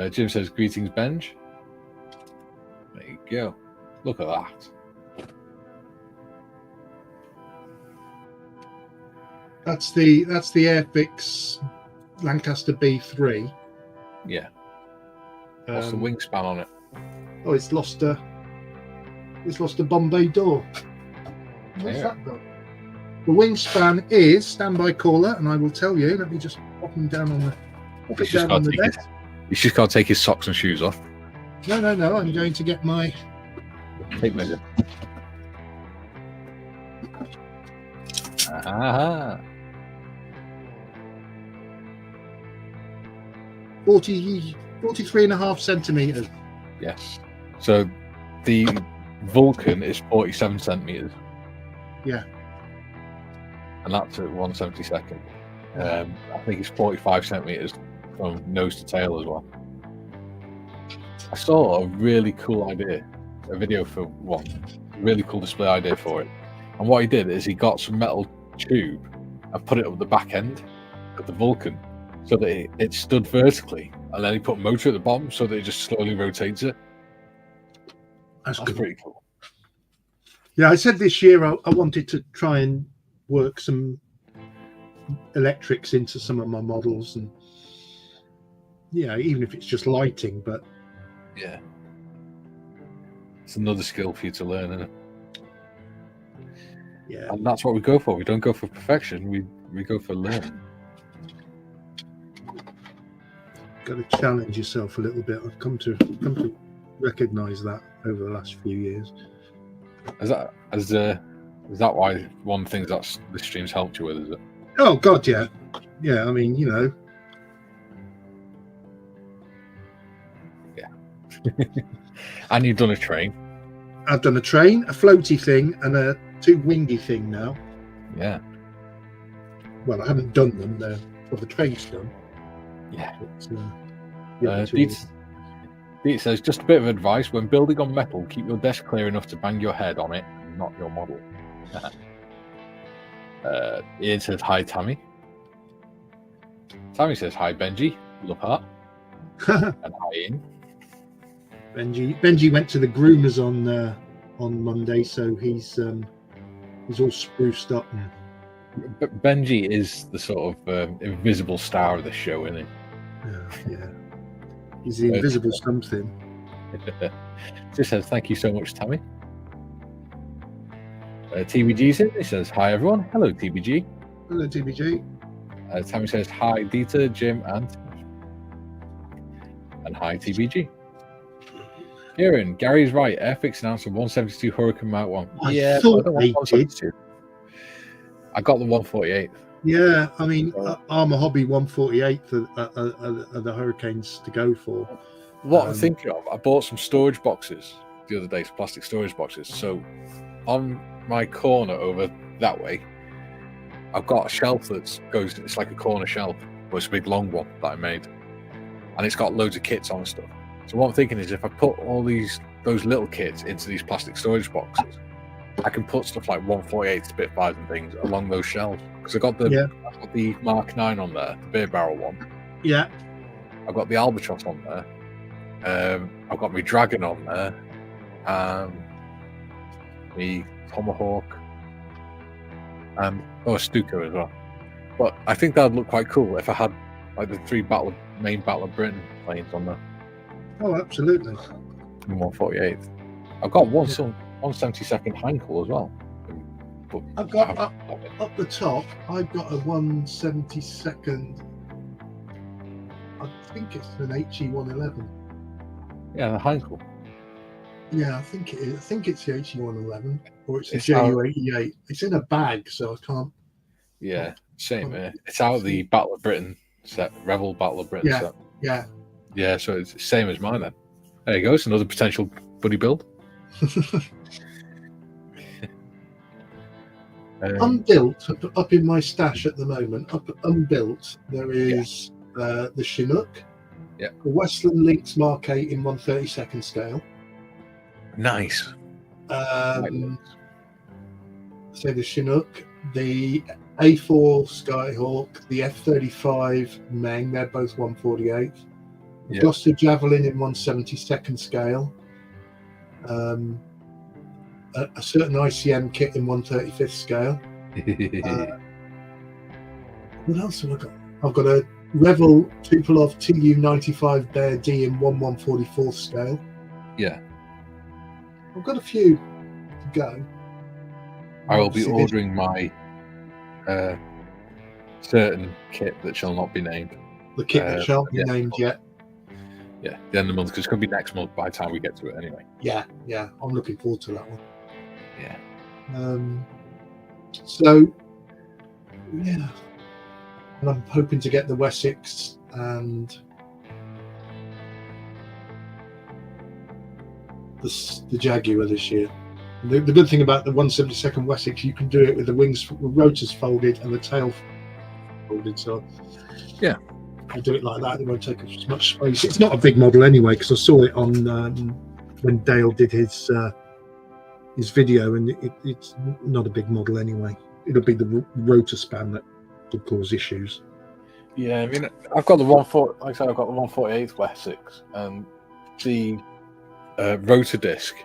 Jim says, greetings, Benj. There you go. Look at that. That's the Airfix Lancaster B3. Yeah. What's the wingspan on it? Oh, it's lost a Bombay door. What's that got? The wingspan is standby caller, and I will tell you. Let me just pop him down on the. He's just got to take his socks and shoes off. No. I'm going to get my tape measure. Aha. 43.5 centimeters. Yes. So the Vulcan is 47 centimeters. Yeah. And that's at 172nd. I think it's 45 centimeters from nose to tail as well. I saw a really cool idea, a video for one, really cool display idea for it. And what he did is he got some metal tube and put it up the back end of the Vulcan so that it stood vertically, and then he put a motor at the bottom so that it just slowly rotates it. That's That's cool. pretty cool. Yeah, I said this year I wanted to try and work some electrics into some of my models, and even if it's just lighting, but Yeah. It's another skill for you to learn, isn't it? yeah, And that's what we go for. We don't go for perfection. We go for learning. got to challenge yourself a little bit. I've come to recognize that over the last few years. Is that why one thing that this stream's helped you with, is it? Oh God, yeah. I mean, And you've done a train. I've done a train, a floaty thing, and a 2 wingy thing now. Yeah. Well, I haven't done them. The train's done. Yeah. But, Deet says, just a bit of advice: when building on metal, keep your desk clear enough to bang your head on it, not your model. Ian says, hi, Tammy. Tammy says, hi, Benji. Love heart. And hi, Ian. Benji went to the groomers on Monday, so he's all spruced up now. But Benji is the sort of invisible star of the show, isn't he? Yeah. He's the invisible something. Just says, thank you so much, Tammy. TBG's in. He says, hi, everyone. Hello, TBG. Hello, TBG. Tammy says, hi, Dieter, Jim, and hi, TBG. Kieran, Gary's right. Airfix announced a 172 Hurricane Mark 1. I thought they did. I got the 148. Yeah, I mean, Armour Hobby 148 are the Hurricanes to go for. What I'm thinking of, I bought some storage boxes the other day, some plastic storage boxes. So on my corner over that way, I've got a shelf it's like a corner shelf, but it's a big long one that I made. And it's got loads of kits on and stuff. So what I'm thinking is if I put all those little kits into these plastic storage boxes, I can put stuff like 148 Spitfires and things along those shelves. Because I've got the Mark 9 on there, the beer barrel one. Yeah. I've got the Albatross on there. I've got my Dragon on there. The Tomahawk. And a Stuka as well. But I think that'd look quite cool if I had like the 3 main Battle of Britain planes on there. Oh, absolutely. And 148. I've got 172nd Heinkel as well. But I've got up the top. I've got a 172nd. I think it's an HE111. Yeah, the Heinkel. Yeah, I think it is. I think it's the HE111 or it's the JU88. It's in a bag, so I can't. Yeah, same. It's out of the Battle of Britain set, Rebel Battle of Britain set. Yeah. Yeah, so it's the same as mine then. There you go. It's another potential buddy build. Unbuilt up in my stash at the moment. Up unbuilt, there is the Chinook. Yeah. The Westland Lynx Mark 8 in 1/32 scale. Nice. So the Chinook, the A4 Skyhawk, the F-35 Meng, they're both 1/48. The Gloucester Javelin in 1/72 scale. A certain ICM kit in 1/35 scale. What else have I got? I've got a Revel Tupolev Tu-95 Bear D in 1/144 scale. Yeah. I've got a few to go. I will be ordering my certain kit that shall not be named. The kit that shan't be named yet. Yeah, the end of the month, because it's going to be next month by the time we get to it anyway. Yeah, I'm looking forward to that one. Yeah. So, yeah. And I'm hoping to get the Wessex and the Jaguar this year. The good thing about the 1/72 Wessex, you can do it with the wings, the rotors folded and the tail folded. So Yeah. I do it like that. It won't take as much space. It's not a big model anyway, because I saw it on when Dale did his video, and it's not a big model anyway. It'll be the rotor span that could cause issues. Yeah, I mean, I've got the 140. Like I said, I've got the 148th Wessex, and the rotor disc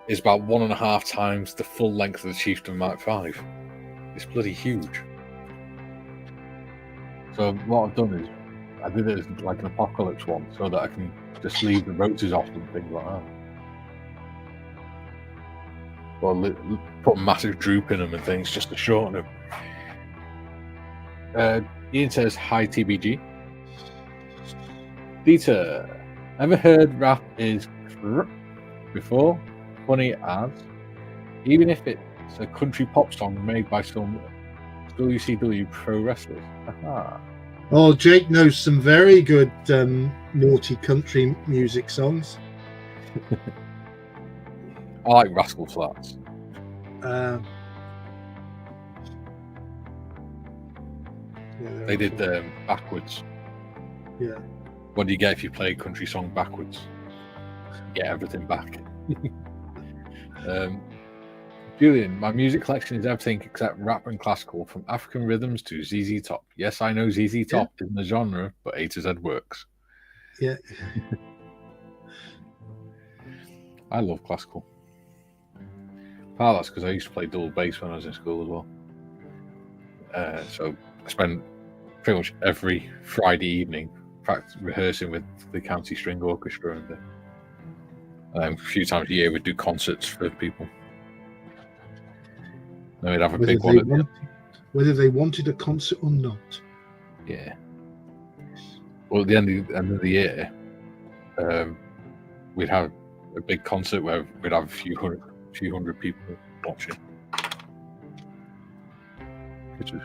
is about 1.5 times the full length of the Chieftain Mark V. It's bloody huge. So what I've done is I did it as like an apocalypse one, so that I can just leave the rotors off and things like that. Or put a massive droop in them and things just to shorten them. Ian says, hi TBG. Dieter, ever heard rap is before? Funny as, even if it's a country pop song made by some WCW pro wrestlers. Aha. Oh, Jake knows some very good naughty country music songs. I like Rascal Flatts. They did backwards. Yeah. What do you get if you play a country song backwards? You get everything back. Julian, my music collection is everything except rap and classical, from African rhythms to ZZ Top. Yes, I know ZZ Top isn't a genre, but A to Z works. Yeah. I love classical. Part of that's because I used to play double bass when I was in school as well. So I spent pretty much every Friday evening rehearsing with the county string orchestra, and a few times a year we'd do concerts for people. Then we'd have a big one. Whether they wanted a concert or not. Yeah. Well, at the end of the year, we'd have a big concert where we'd have a few hundred people watching, which was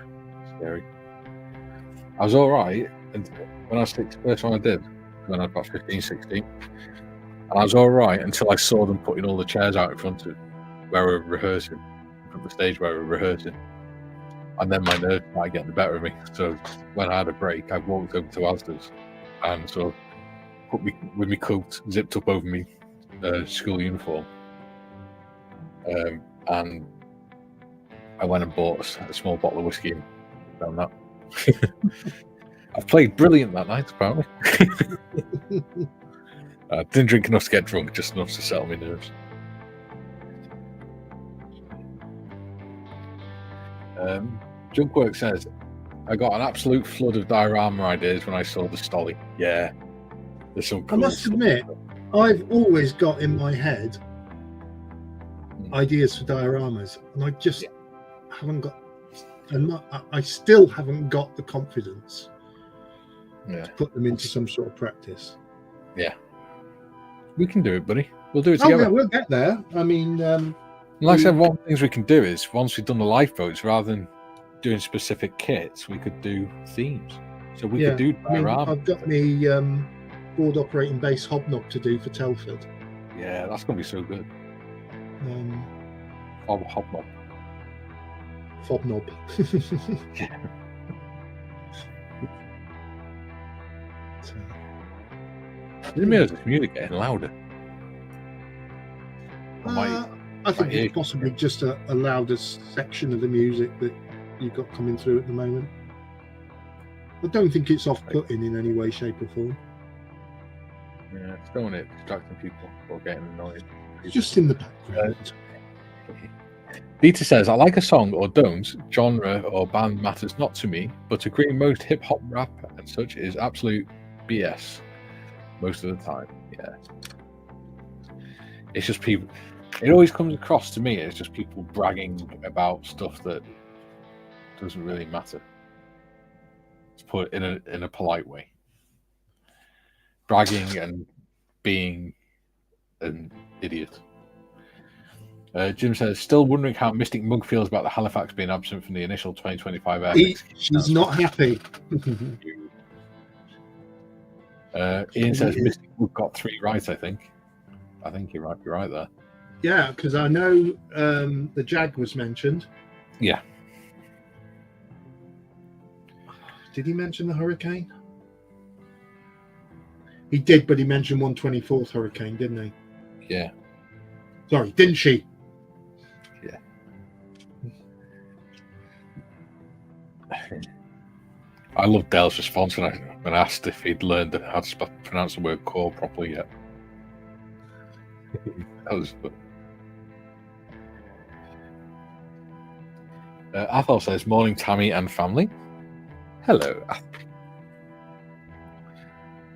scary. I was all right, and when I was the first one I did, when I was about 15, 16, and I was all right until I saw them putting all the chairs out in front of where we were rehearsing, from the stage where we were rehearsing, and then my nerves started getting the better of me. So when I had a break, I walked over to Asda's and sort of put me with my coat zipped up over me school uniform, and I went and bought a small bottle of whiskey and done that. I played brilliant that night, apparently. Didn't drink enough to get drunk, just enough to settle my nerves. Junkwork says, I got an absolute flood of diorama ideas when I saw the Stolly. Yeah, there's some cool I must admit, I've always got in my head ideas for dioramas, and I just haven't got, and I still haven't got the confidence to put them into some sort of practice. Yeah, we can do it, buddy. We'll do it together. Yeah, we'll get there. I mean, like I said, one of the things we can do is once we've done the lifeboats, rather than doing specific kits, we could do themes. So we could do diorama. I've got the board operating base hobnob to do for Telford. Yeah, that's going to be so good. Hobnob. Fobnob. Yeah. Didn't realize this music getting louder. I think it's possibly just a louder section of the music that you've got coming through at the moment. I don't think it's off-putting in any way, shape or form. Yeah, it's don't want it distracting people or getting annoyed. It's just in the background. Dieter says, I like a song or don't, genre or band matters not to me, but agreeing most hip-hop rap and such is absolute BS most of the time. Yeah. It's just people, it always comes across to me as just people bragging about stuff that doesn't really matter. Let's put it in a polite way. Bragging and being an idiot. Jim says, still wondering how Mystic Mug feels about the Halifax being absent from the initial 2025 Airfix. She's not happy. Ian says, Mystic Mug got 3 right, I think. I think you might be right there. Yeah, because I know the Jag was mentioned. Yeah. Did he mention the hurricane? He did, but he mentioned 124th hurricane, didn't he? Yeah. Sorry, didn't she? Yeah. I love Dale's response when I asked if he'd learned how to pronounce the word core properly yet. That was good. Athol says, morning Tammy and family. Hello.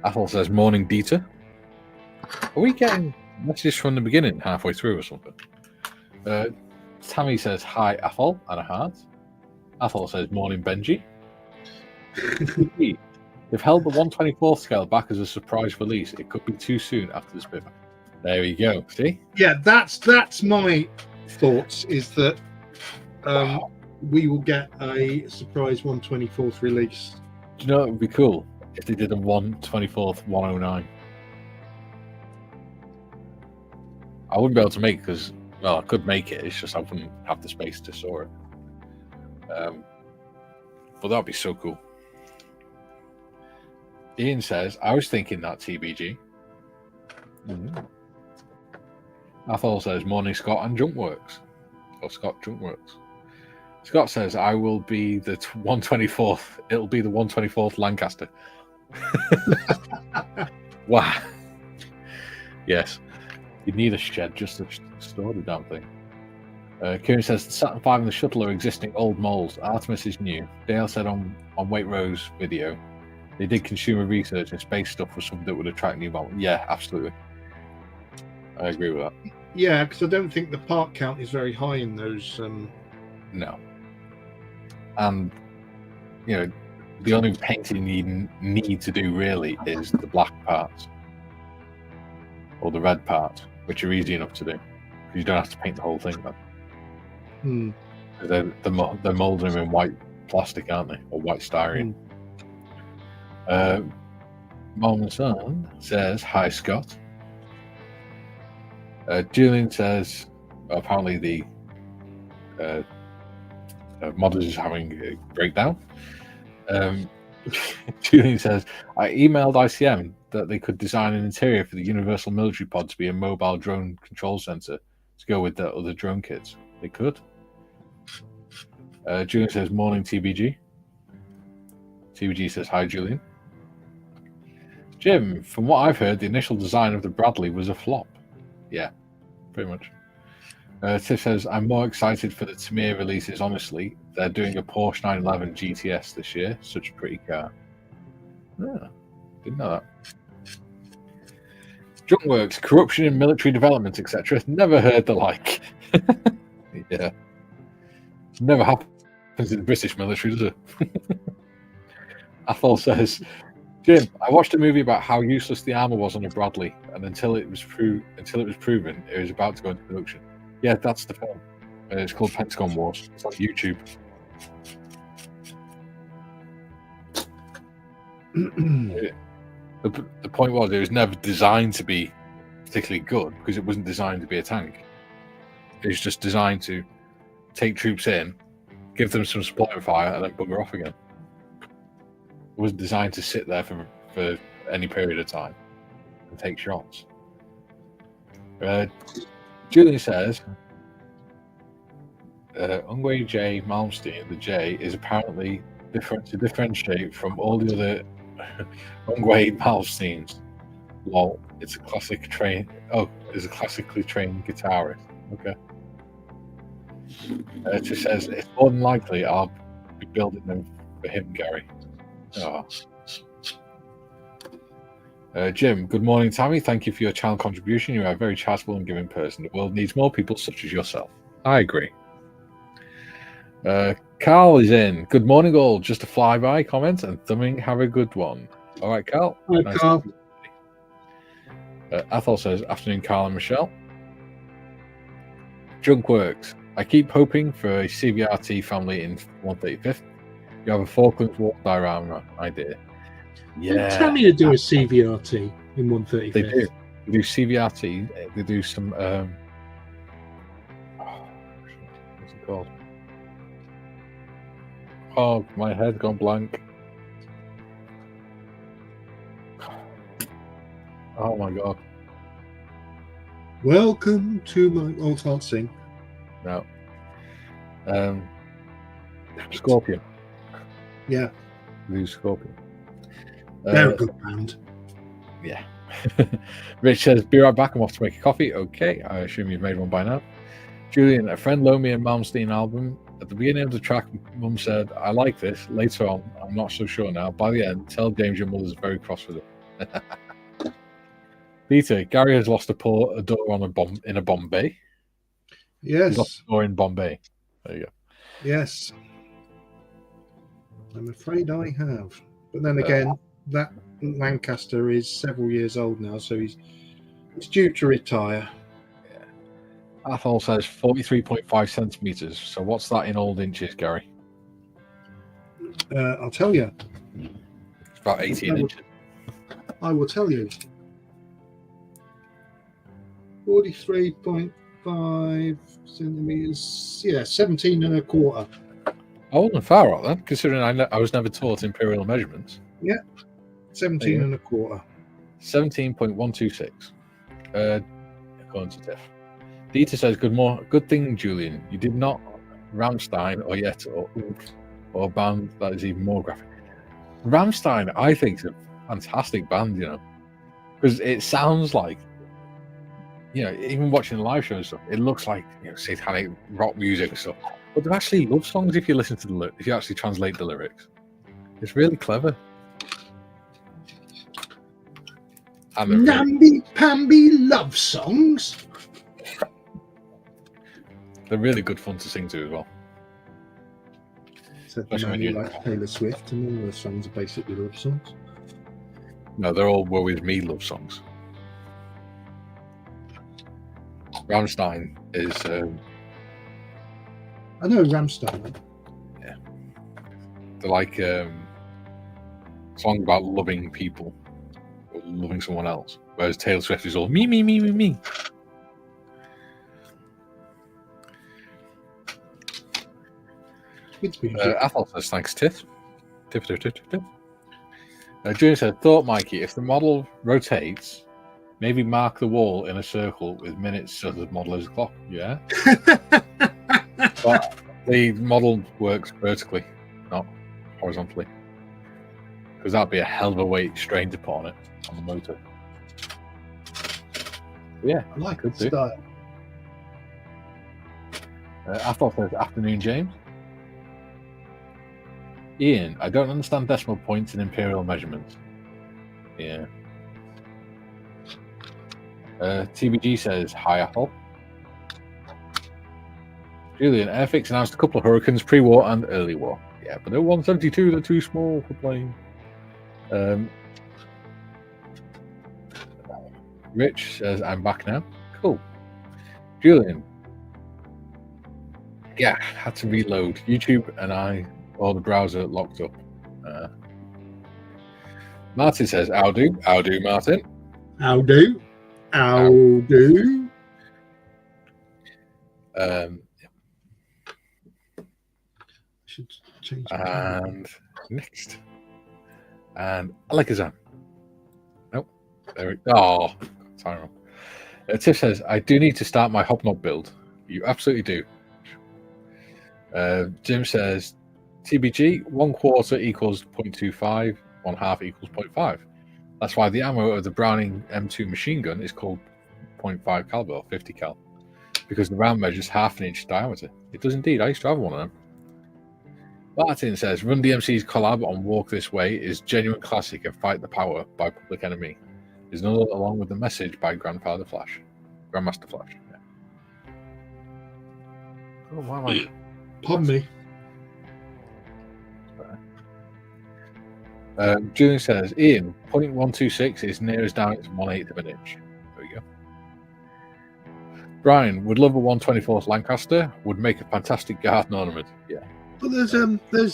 Athol says, morning Dieter. Are we getting messages from the beginning halfway through or something? Tammy says, hi Athol and a heart. Athol says, morning Benji. They've held the 124th scale back as a surprise release. It could be too soon after this pivot. There we go. See? Yeah, that's my thoughts. Is that we will get a surprise 124th release. Do you know it would be cool if they did a 124th 109? I wouldn't be able to make it because, well, I could make it. It's just I wouldn't have the space to store it. But that would be so cool. Ian says, I was thinking that TBG. Athol says, morning Scott and Junkworks. Or Scott Junkworks. Scott says, I will be the 124th. It'll be the 124th Lancaster. Wow. Yes. You'd need a shed just to store the damn thing. Kieran says, the Saturn V and the shuttle are existing old molds. Artemis is new. Dale said on Waitrose video, they did consumer research and space stuff for something that would attract new models. Yeah, absolutely. I agree with that. Yeah, because I don't think the part count is very high in those. No. And, you know, the only painting you need to do really is the black parts. Or the red parts, which are easy enough to do. Because you don't have to paint the whole thing then. They're moulding them in white plastic, aren't they? Or white styrene. Mom and Son says, hi Scott. Julian says, apparently the modders is having a breakdown. Julian says, I emailed ICM that they could design an interior for the Universal Military Pod to be a mobile drone control center to go with the other drone kits. They could. Julian says, morning TBG. TBG says, hi Julian. Jim, from what I've heard, the initial design of the Bradley was a flop. Yeah, pretty much. Tiff says, I'm more excited for the Tamir releases, honestly. They're doing a Porsche 911 GTS this year. Such a pretty car. Yeah, didn't know that. Junkworks, corruption in military development, etc. Never heard the like. Yeah. Never happens in the British military, does it? Athol says, Jim, I watched a movie about how useless the armor was on a Bradley, and until it was proven it was about to go into production. Yeah, that's the film. It's called Pentagon Wars. It's on YouTube. The point was, it was never designed to be particularly good because it wasn't designed to be a tank. It was just designed to take troops in, give them some supply and fire, and then bugger off again. It wasn't designed to sit there for any period of time and take shots. Julian says, Ungwe J. Malmsteen, the J, is apparently different to differentiate from all the other Ungwe Malmsteens. Lol, it's a classically trained guitarist. Okay. It just says, it's more than likely I'll be building them for him, Gary. Oh. Jim, good morning, Tammy. Thank you for your channel contribution. You are a very charitable and giving person. The world needs more people such as yourself. I agree. Carl is in. Good morning, all. Just a flyby comment and thumbing. Have a good one. All right, Carl. Hi, nice Carl. Athol says, afternoon, Carl and Michelle. Junkworks. I keep hoping for a CVRT family in 135th. You have a Falklands war diorama idea. Yeah. Tell me to do a CVRT in 135th. They do. They do CVRT. They do some. What's it called? Oh, my head's gone blank. Oh my god. Welcome to my... Oh, can't sing. No. Scorpion. Yeah, Who's Scorpion? they're a good band. Yeah. Rich says, be right back. I'm off to make a coffee. Okay. I assume you've made one by now. Julian, a friend loaned me a Malmsteen album. At the beginning of the track, Mum said, I like this. Later on, I'm not so sure now. By the end, tell James your mother's very cross with it. Peter, Gary has lost a door on in a Bombay. Yes. He's lost a door in Bombay. There you go. Yes. I'm afraid I have. But then again, that Lancaster is several years old now, so he's due to retire. Athol says 43.5 centimeters. So what's that in old inches, Gary? I'll tell you. It's about 18 inches. I will tell you. 43.5 centimeters. Yeah, 17 and a quarter. I wasn't far out then, considering I was never taught imperial measurements. Yeah, 17 and a quarter. 17.126. According to Tiff. Dieter says, good thing, Julian. You did not Rammstein or Yet or a band that is even more graphic. Rammstein, I think, is a fantastic band, you know, because it sounds like, you know, even watching live shows and stuff, it looks like, you know, satanic rock music and stuff. But they're actually love songs if you listen to if you actually translate the lyrics. It's really clever. Namby-pamby love songs. They're really good fun to sing to as well. Except the man who likes Taylor Swift, and all the songs are basically love songs. No, they're all Woe Is Me love songs. Rammstein is... I know Rammstein. Yeah. They're like a song about loving people or loving someone else, whereas Taylor Swift is all me, me, me, me, me. Athol says, thanks, Tiff. Tiff. Julian said, thought, Mikey, if the model rotates, maybe mark the wall in a circle with minutes so the model is a clock. Yeah. But the model works vertically, not horizontally. Because that'd be a hell of a weight strain to put on it, on the motor. Yeah, I like good style. Athol says, afternoon, James. Ian, I don't understand decimal points in imperial measurements. Yeah. TBG says, hi, Athol. Julian, Airfix announced a couple of Hurricanes pre-war and early war. Yeah, but they're 172, they're too small for playing. Rich says, I'm back now. Cool. Julian. Yeah, had to reload. YouTube and or the browser locked up. Martin says, I'll do, Martin. I'll do. Should change. And next. And Alakazam. Nope. There we go. Oh, sorry. Tiff says, I do need to start my Hobnob build. You absolutely do. Jim says, TBG, 1/4 equals 0.25, 1/2 equals 0.5. That's why the ammo of the Browning M2 machine gun is called 0.5 caliber, or 50 cal, because the round measures 1/2 inch diameter. It does indeed. I used to have one of them. Martin says, Run DMC's collab on Walk This Way is genuine classic of Fight the Power by Public Enemy. There's another along with the message by Grandmaster Flash. Yeah. Oh, why am I... Pardon me. Julian says, Ian, 0.126 is near as down as 1/8 of an inch. There we go. Brian, would love a 1/24th Lancaster. Would make a fantastic garden ornament. Yeah. But there's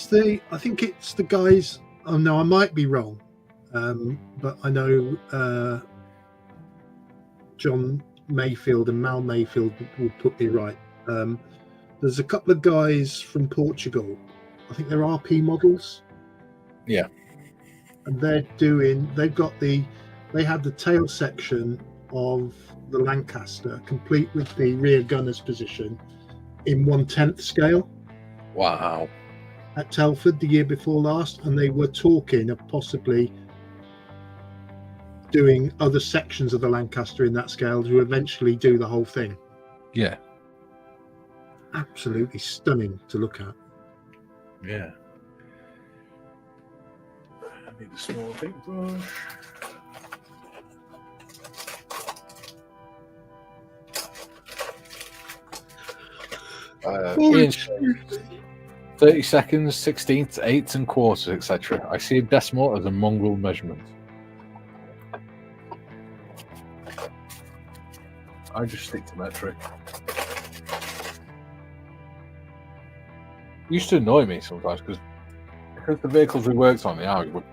the, I think it's the guys. Oh no, I might be wrong. But I know John Mayfield and Mal Mayfield will put me right. There's a couple of guys from Portugal. I think they're RP models. Yeah. And they've got the they had the tail section of the Lancaster, complete with the rear gunner's position, in 1/10 scale Wow. at Telford the year before last, and they were talking of possibly doing other sections of the Lancaster in that scale to eventually do the whole thing. Yeah. Absolutely stunning to look at. Yeah. I need a small paintbrush. Inch, 30 seconds, 16ths, 8ths, and quarters, etc. I see a decimal as a mongrel measurement. I just stick to metric. It used to annoy me sometimes because the vehicles we worked on in the Army were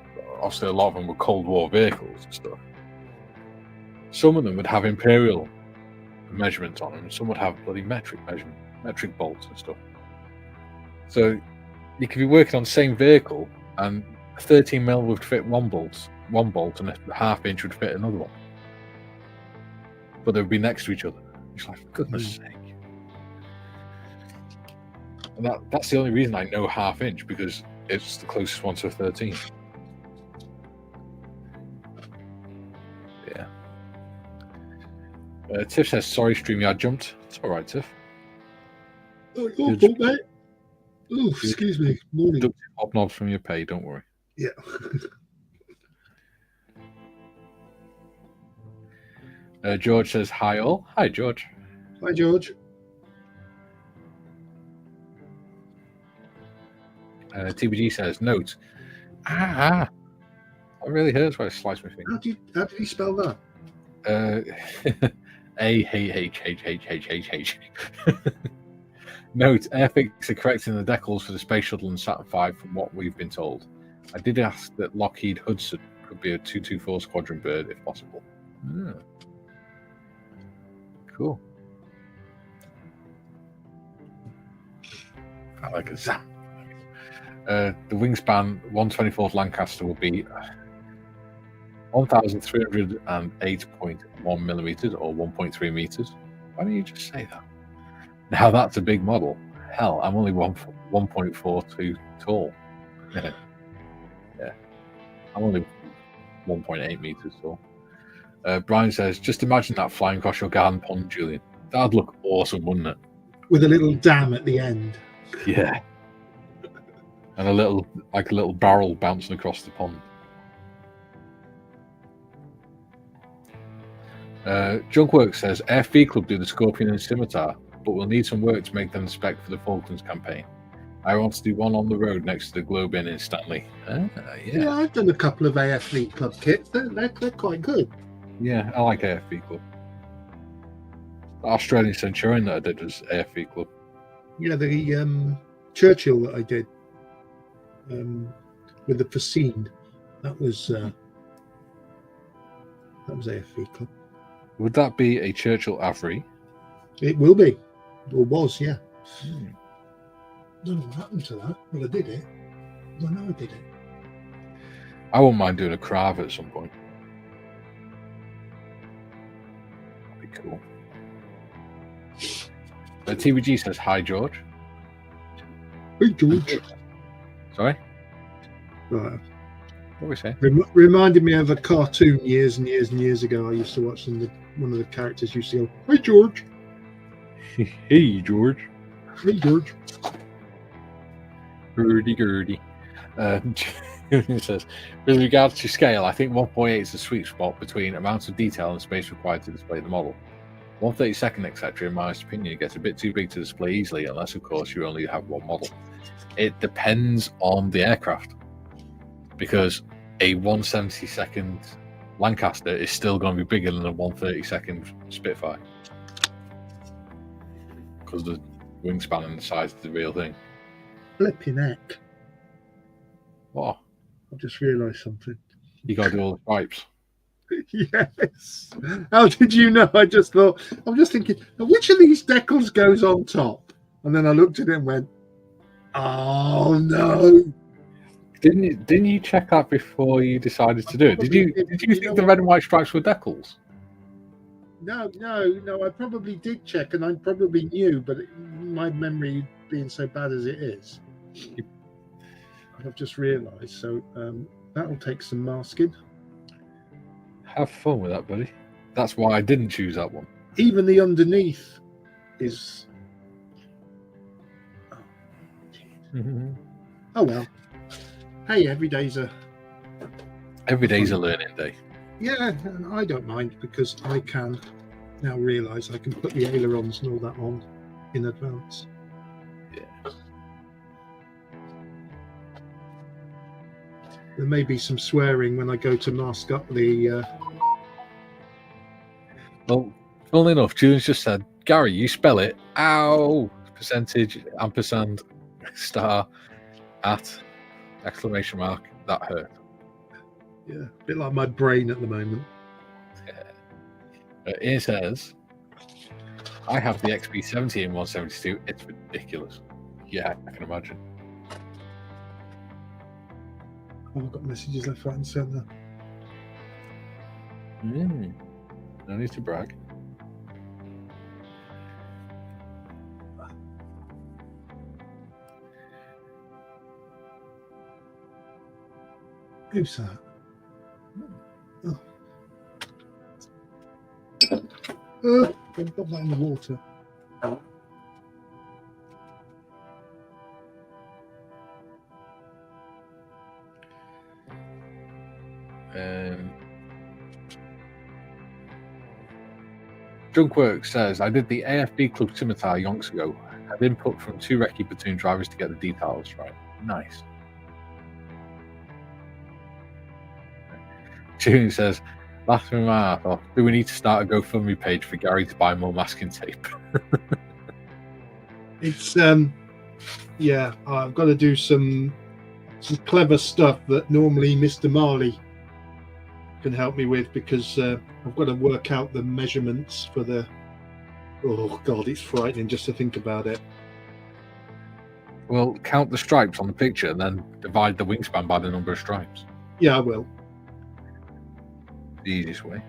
obviously a lot of them were Cold War vehicles and stuff. Some of them would have imperial measurements on them, and some would have bloody metric bolts and stuff. So you could be working on the same vehicle, and a 13mm would fit one bolt, and a ½ inch would fit another one. But they would be next to each other. It's like, for goodness sake. And that's the only reason I know ½ inch, because it's the closest one to a 13. Yeah. Tiff says, sorry, StreamYard jumped. It's all right, Tiff. Oh, your fault, mate. Oh, excuse me. Morning. Hobnobs from your pay, don't worry. Yeah. George says, hi all. Hi, George. Hi, George. TBG says, note. That really hurts when I slice my finger. How do you spell that? A-H-H-H-H-H-H-H. Note, Airfix are correcting the decals for the Space Shuttle and Saturn V from what we've been told. I did ask that Lockheed Hudson could be a 224 Squadron bird if possible. Cool. I like a zap. The wingspan 124th Lancaster will be 1,308.1 millimeters or 1.3 meters. Why don't you just say that? Now that's a big model. Hell, I'm only 1.42 tall. Yeah. I'm only 1.8 meters tall. Brian says, just imagine that flying across your garden pond, Julian. That'd look awesome, wouldn't it? With a little dam at the end. Yeah. And a little barrel bouncing across the pond. Junkwork says, Air Club do the Scorpion and Scimitar, but we'll need some work to make them the spec for the Falcons campaign. I want to do one on the road next to the Globe Inn in Stanley. Yeah, I've done a couple of AF Fleet Club kits. They're quite good. Yeah, I like AF Fleet Club. The Australian Centurion that I did was AF Fleet Club. Yeah, the Churchill that I did with the Facine. That was AF Fleet Club. Would that be a Churchill Avery? It will be. Or was, yeah. I don't know what happened to that, but I did it. I know I did it. I wouldn't mind doing a Krav at some point. That'd be cool. TBG says, hi, George. Hey, George. Sorry? Right. What were we saying? Reminded me of a cartoon years and years and years ago. I used to watch one of the characters used to go, hey, George. Hey, George. Hey, George. Gurdy. It says, with regards to scale, I think 1.8 is the sweet spot between amount of detail and space required to display the model. 1/32, etc., in my opinion, gets a bit too big to display easily, unless, of course, you only have one model. It depends on the aircraft, because a 1/72 Lancaster is still going to be bigger than a 1/32 Spitfire, because the wingspan and the size is the real thing. Flipping heck. What? I just realised something. You got to do all the stripes. Yes. How did you know? I'm just thinking, which of these decals goes on top? And then I looked at it and went, oh no. Didn't you check that before you decided to do it? Did you think the red and white stripes were decals? No. I probably did check, and I probably knew, but my memory being so bad as it is, I've just realised. So that'll take some masking. Have fun with that, buddy. That's why I didn't choose that one. Even the underneath is. Oh well. Hey, every day's a learning day. Yeah, and I don't mind because I can now realise I can put the ailerons and all that on in advance. Yeah. There may be some swearing when I go to mask up the. Well, funnily enough, Julian's just said, Gary, you spell it. Ow! Percentage, ampersand, star, at, exclamation mark. That hurt. Yeah, a bit like my brain at the moment. It says, I have the EP7 in 172. It's ridiculous. Yeah, I can imagine. Oh, I've got messages left, right, and centre. No need to brag. Who's that? Oh. I've got that in the water. Junkwork says, I did the AFB Club Scimitar yonks ago. Had input from 2 recce platoon drivers to get the details right. Nice. Julian says, laughing my heart off. Do we need to start a GoFundMe page for Gary to buy more masking tape? It's yeah, I've got to do some clever stuff that normally Mr. Marley can help me with, because I've got to work out the measurements for the. Oh God, it's frightening just to think about it. Well, count the stripes on the picture and then divide the wingspan by the number of stripes. Yeah, I will. The easiest way.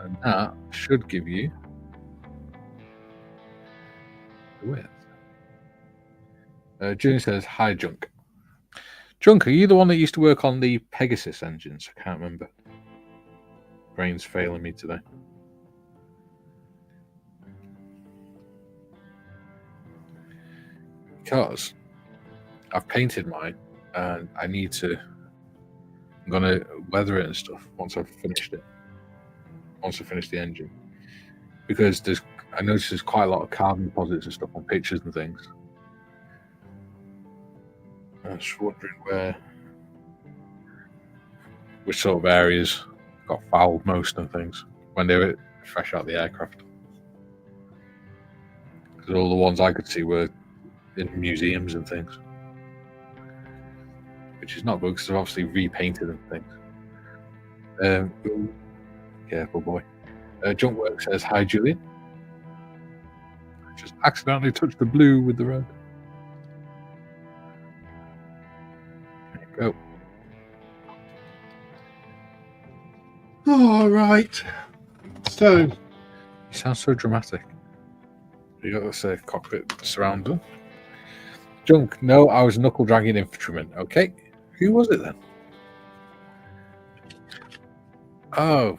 And that should give you the width. June says, hi, Junk. Junk, are you the one that used to work on the Pegasus engines? I can't remember. Brain's failing me today. Because I've painted mine and I need to. I'm going to weather it and stuff once I've finished it. Once I finish the engine. Because I noticed there's quite a lot of carbon deposits and stuff on pictures and things. I was wondering which sort of areas got fouled most and things when they were fresh out the aircraft. Because all the ones I could see were in museums and things, which is not good because they're obviously repainted and things. Careful, boy. Junkwork says, hi, Julian. I just accidentally touched the blue with the red. There you go. All right. So. You sound so dramatic. You got this cockpit surrounded. Junk, no, I was a knuckle dragging infantryman. Okay. Who was it then? Oh.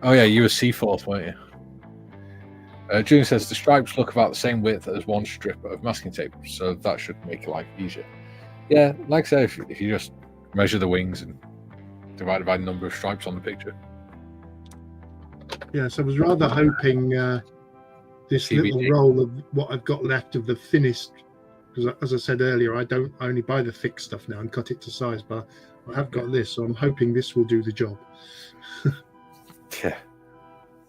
Oh, yeah, you were Seaforth, weren't you? June says the stripes look about the same width as one strip of masking tape, so that should make life easier. Yeah, like I say, if you just measure the wings and divide it by the number of stripes on the picture. Yes, I was rather hoping this little roll of what I've got left of the finished, because as I said earlier, I only buy the thick stuff now and cut it to size, but I have got this, so I'm hoping this will do the job. Yeah.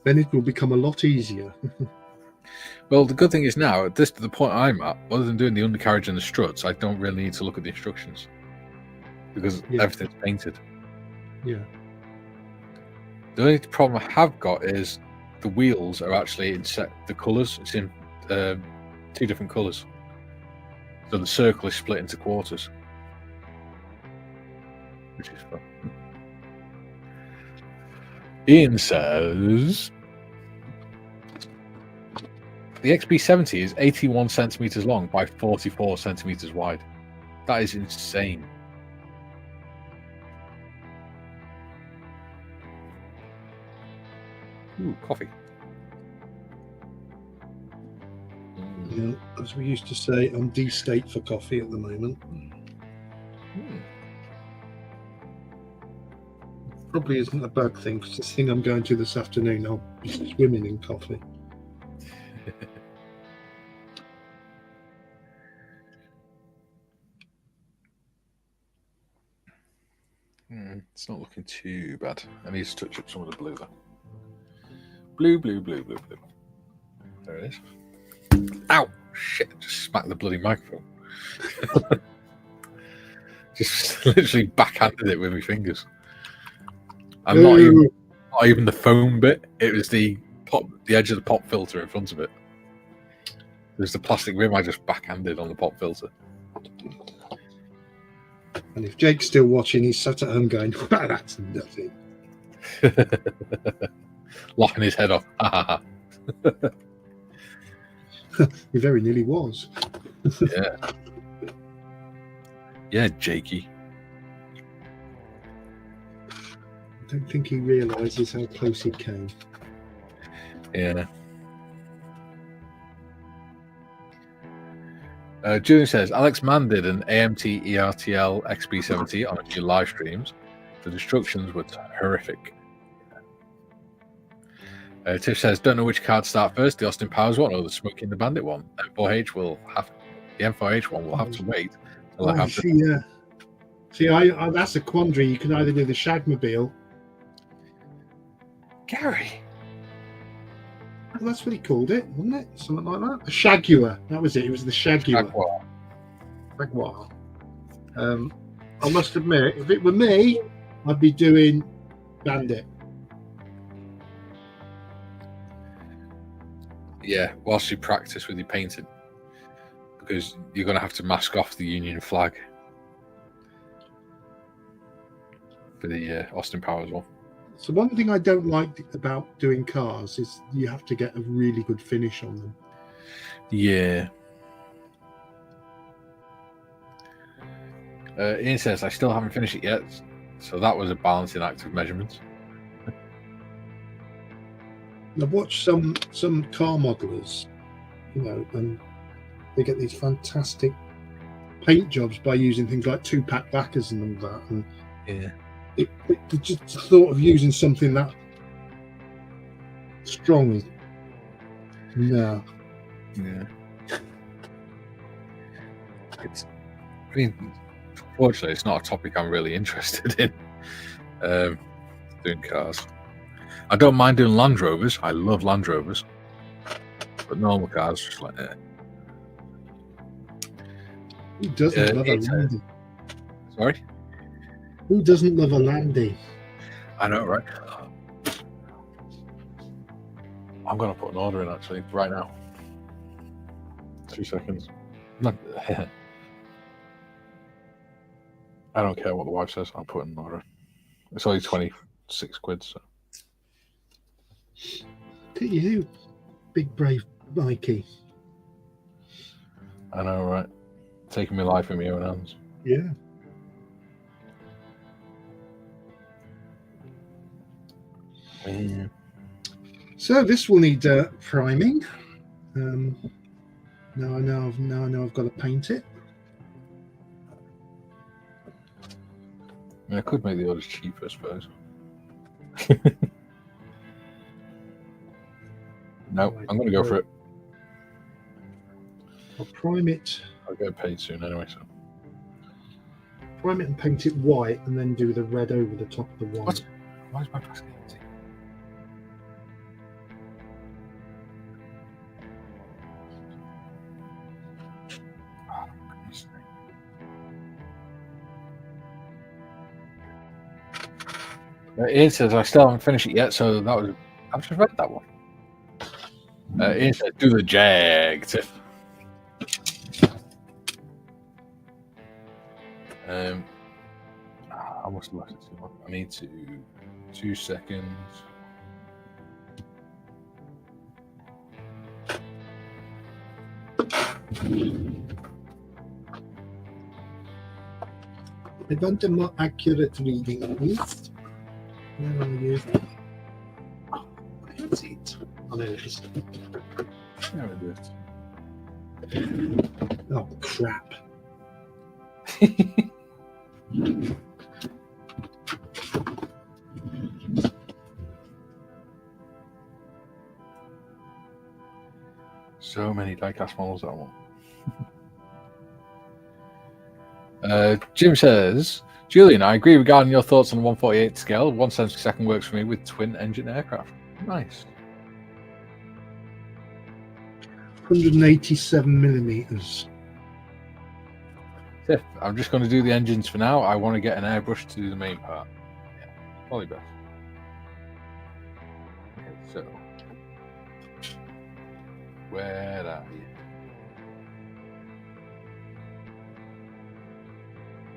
Then it will become a lot easier. Well, the good thing is now, at the point I'm at, other than doing the undercarriage and the struts, I don't really need to look at the instructions because everything's painted. Yeah. The only problem I have got is the wheels are actually in the colours. It's in 2 different colours. So the circle is split into quarters, which is fun. Ian says the XB70 is 81 centimeters long by 44 centimeters wide. That is insane. Ooh, coffee. Yeah, as we used to say, I'm D-state for coffee at the moment. Probably isn't a bad thing, because this thing I'm going to this afternoon, I'll be swimming in coffee. It's not looking too bad. I need to touch up some of the blue though. Blue, blue, blue, blue, blue. There it is. Ow! Shit, just smacked the bloody microphone. Just literally backhanded it with my fingers. I'm not even the foam bit. It was the edge of the pop filter in front of it. There's the plastic rim I just backhanded on the pop filter. And if Jake's still watching, he's sat at home going, "Wow, that's nothing." Laughing his head off. He very nearly was. Yeah. Yeah, Jakey. I don't think he realises how close he came. Yeah. Julian says, Alex Mann did an AMT ERTL XB70 on a few live streams. The destructions were horrific. Tiff says, don't know which card to start first, the Austin Powers one or the Smoking the Bandit one. The M4H one will have to wait. I that's a quandary. You can either do the Shagmobile. Gary. Well, that's what he called it, wasn't it? Something like that. A Shaguar. That was it. It was the Shaguar. Jaguar. I must admit, if it were me, I'd be doing Bandit. Yeah, whilst you practice with your painting, because you're going to have to mask off the Union flag for the Austin Powers one. So one thing I don't like about doing cars is you have to get a really good finish on them. Yeah. Ian says, I still haven't finished it yet, so that was a balancing act of measurements. I've watched some car modelers, and they get these fantastic paint jobs by using things like 2-pack backers and all that. And yeah, just the thought of using something that strong, no. Yeah. Fortunately, it's not a topic I'm really interested in. Doing cars. I don't mind doing Land Rovers. I love Land Rovers. But normal cars, just like that. Who doesn't love a Landy? Sorry? Who doesn't love a Landy? I know, right? I'm going to put an order in, actually, right now. 2 seconds. I don't care what the wife says. I'll put in an order. It's only 26 quid, so. Look at you, big brave Mikey. I know, right? Taking my life in my own hands. Yeah. So this will need priming. Now I know I've got to paint it. I mean, I could make the orders cheaper, I suppose. No, I'm going to go for it. I'll prime it. I'll get paid soon anyway, so. Prime it and paint it white, and then do the red over the top of the white. What? Why is my basket empty? Oh, goodness sake. Ian says I still haven't finished it yet, so that was. I've just read that one. Ian says, do the jag, Tiff. How much left? I need 2 seconds. I want a more accurate reading, please. Where are you? Oh, where is it? Oh, there it is. There it is. Oh, crap. So many diecast models I want. Jim says, Julian, I agree regarding your thoughts on the 148 scale. 1 cent per second works for me with twin engine aircraft. Nice. 187 millimeters. Tiff, I'm just going to do the engines for now. I want to get an airbrush to do the main part. Yeah, probably best. Okay, so where are you?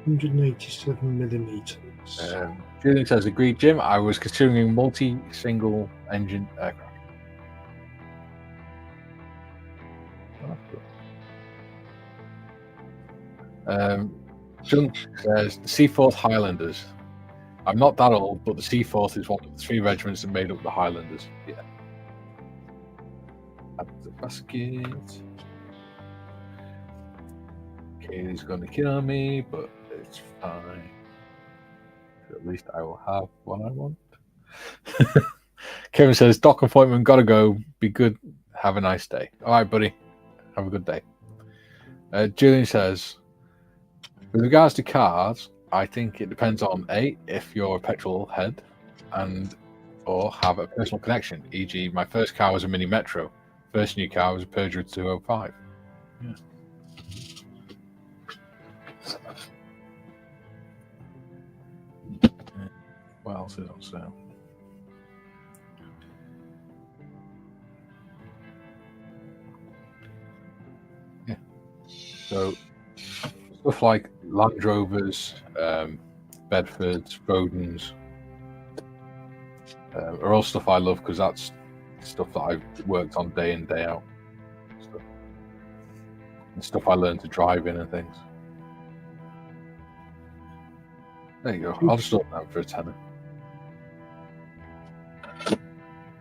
187 millimeters. Julian says, agreed, Jim. I was considering multi-single engine aircraft. Junk says, the Seaforth Highlanders. I'm not that old, but the Seaforth is one of the 3 regiments that made up the Highlanders. Yeah. Add the basket. Katie's going to kill me, but it's fine. At least I will have what I want. Kevin says, dock appointment, gotta go. Be good. Have a nice day. All right, buddy. Have a good day. Julian says, with regards to cars, I think it depends on A, if you're a petrol head and or have a personal connection. E.g., my first car was a Mini Metro. First new car was a Peugeot 205. Yeah. What else is on sale? Yeah. So stuff like Land Rovers, Bedfords, Bowdens are all stuff I love because that's stuff that I've worked on day in, day out. And stuff I learned to drive in and things. There you go. I'll just order that for a tenner.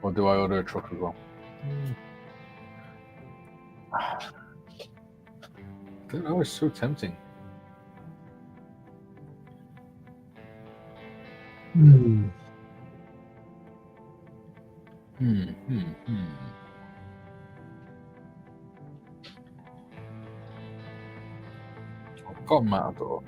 Or do I order a truck as well? I don't know, it's so tempting. I've got Matador.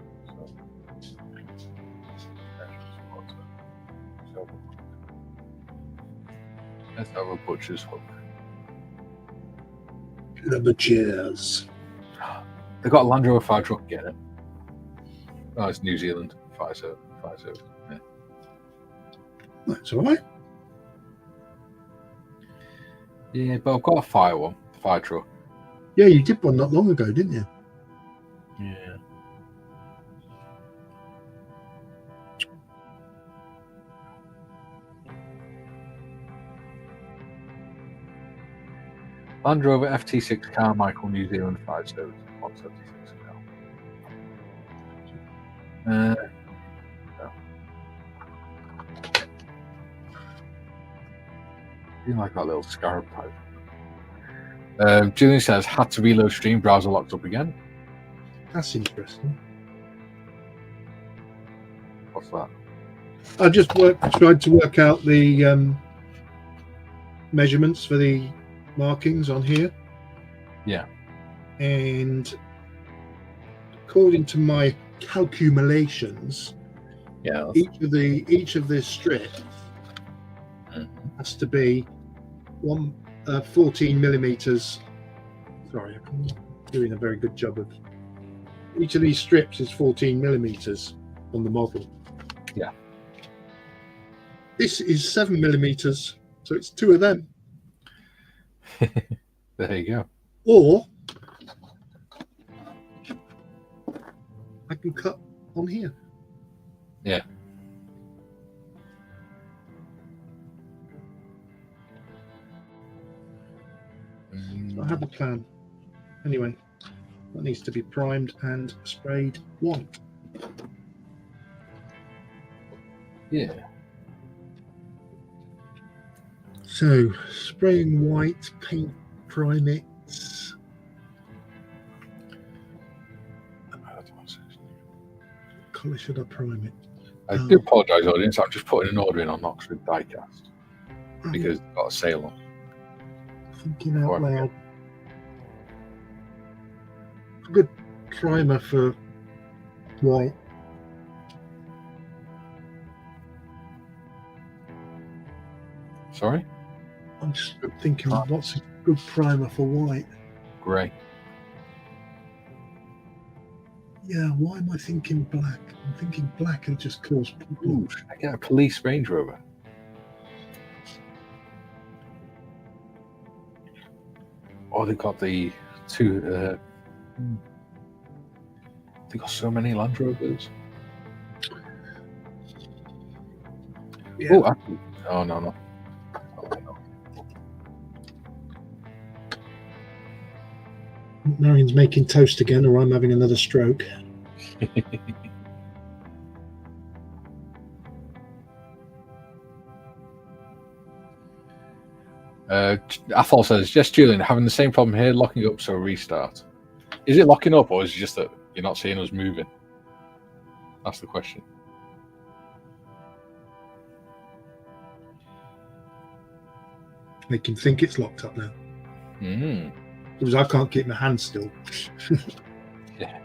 Let's have a butcher's hook. The butchers. They got a Land Rover fire truck, get it. Oh, it's New Zealand. Fire service. Yeah. That's all right. Yeah, but I've got a fire truck. Yeah, you did one not long ago, didn't you? Yeah. Land Rover FT6 Carmichael New Zealand fire service 176 now. No. You like that little scarab type. Julian says, had to reload stream, browser locked up again. That's interesting. What's that? I just tried to work out the measurements for the markings on here. Yeah. And according to my calculations, Yeah. each of the strips has to be 14 millimeters. Sorry, I'm doing a very good job of. Each of these strips is 14 millimeters on the model. Yeah. This is 7 millimeters, so it's 2 of them. There you go. Or I can cut on here. Yeah. I have a plan. Anyway, that needs to be primed and sprayed white. Yeah. So, spraying white, paint, prime it. Colour should I prime it? I do apologise, audience. I'm just putting an order in on Oxford Diecast because they've got a sale on. Thinking out loud. A good primer for white. Sorry? I'm just thinking, what's a good primer for white? Grey. Yeah, why am I thinking black? I'm thinking black will just cause Ooh, should I get a police Range Rover? Oh, they got the two. They got so many Land Rovers. Yeah. Oh, actually, oh no. Marion's making toast again, or I'm having another stroke. Athol says, yes, Julian, having the same problem here, locking up, so restart. Is it locking up, or is it just that you're not seeing us moving? That's the question. Make him think it's locked up now. Mm. Because I can't keep my hand still. Yeah.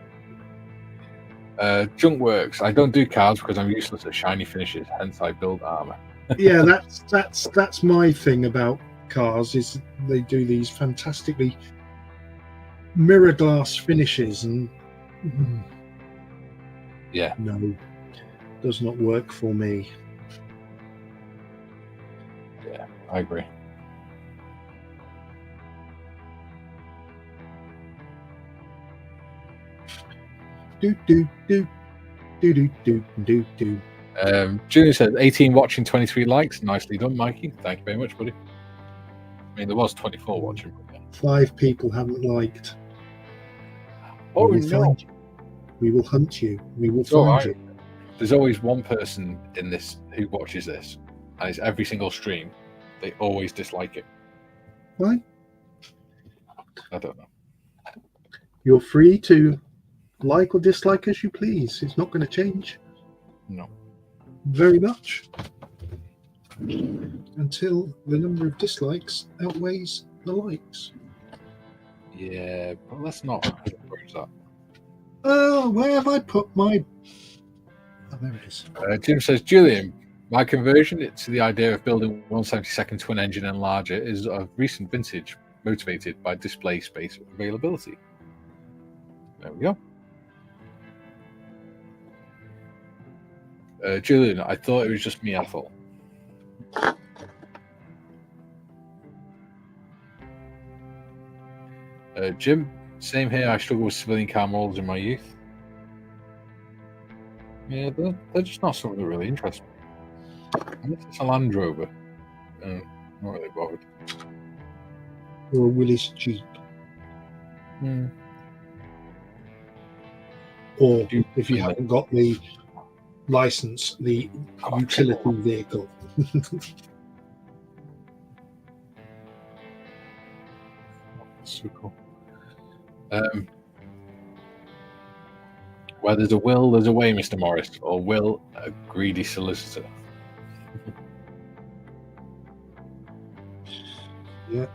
Junk works. I don't do cards because I'm useless at shiny finishes, hence I build armor. Yeah, that's my thing about cars, is they do these fantastically mirror glass finishes, and Yeah. no, does not work for me. Yeah, I agree. Do do do do do do do do. Julian says 18 watching, 23 likes. Nicely done, Mikey. Thank you very much, buddy. I mean, there was 24 watching. But yeah. 5 people haven't liked. Oh We will no! find you. We will hunt you. We will It's all find right. you. There's always one person in this who watches this, and it's every single stream. They always dislike it. Why? I don't know. You're free to like or dislike as you please. It's not going to change No. very much until the number of dislikes outweighs the likes. Yeah, but let's not. Where is that? Oh, where have I put my... Oh, there it is. Jim says, Julian, my conversion to the idea of building 1/72 twin engine and larger is of recent vintage, motivated by display space availability. There we go. Julian, I thought it was just me, Athol. Jim, same here. I struggled with civilian car models in my youth. Yeah, they're just not something that really interests me. Unless it's a Land Rover. Not really bothered. Or a Willys Jeep. Or if you haven't got the license, the utility vehicle. So cool. Where there's a will, there's a way, Mr. Morris. Or will, a greedy solicitor. Yeah.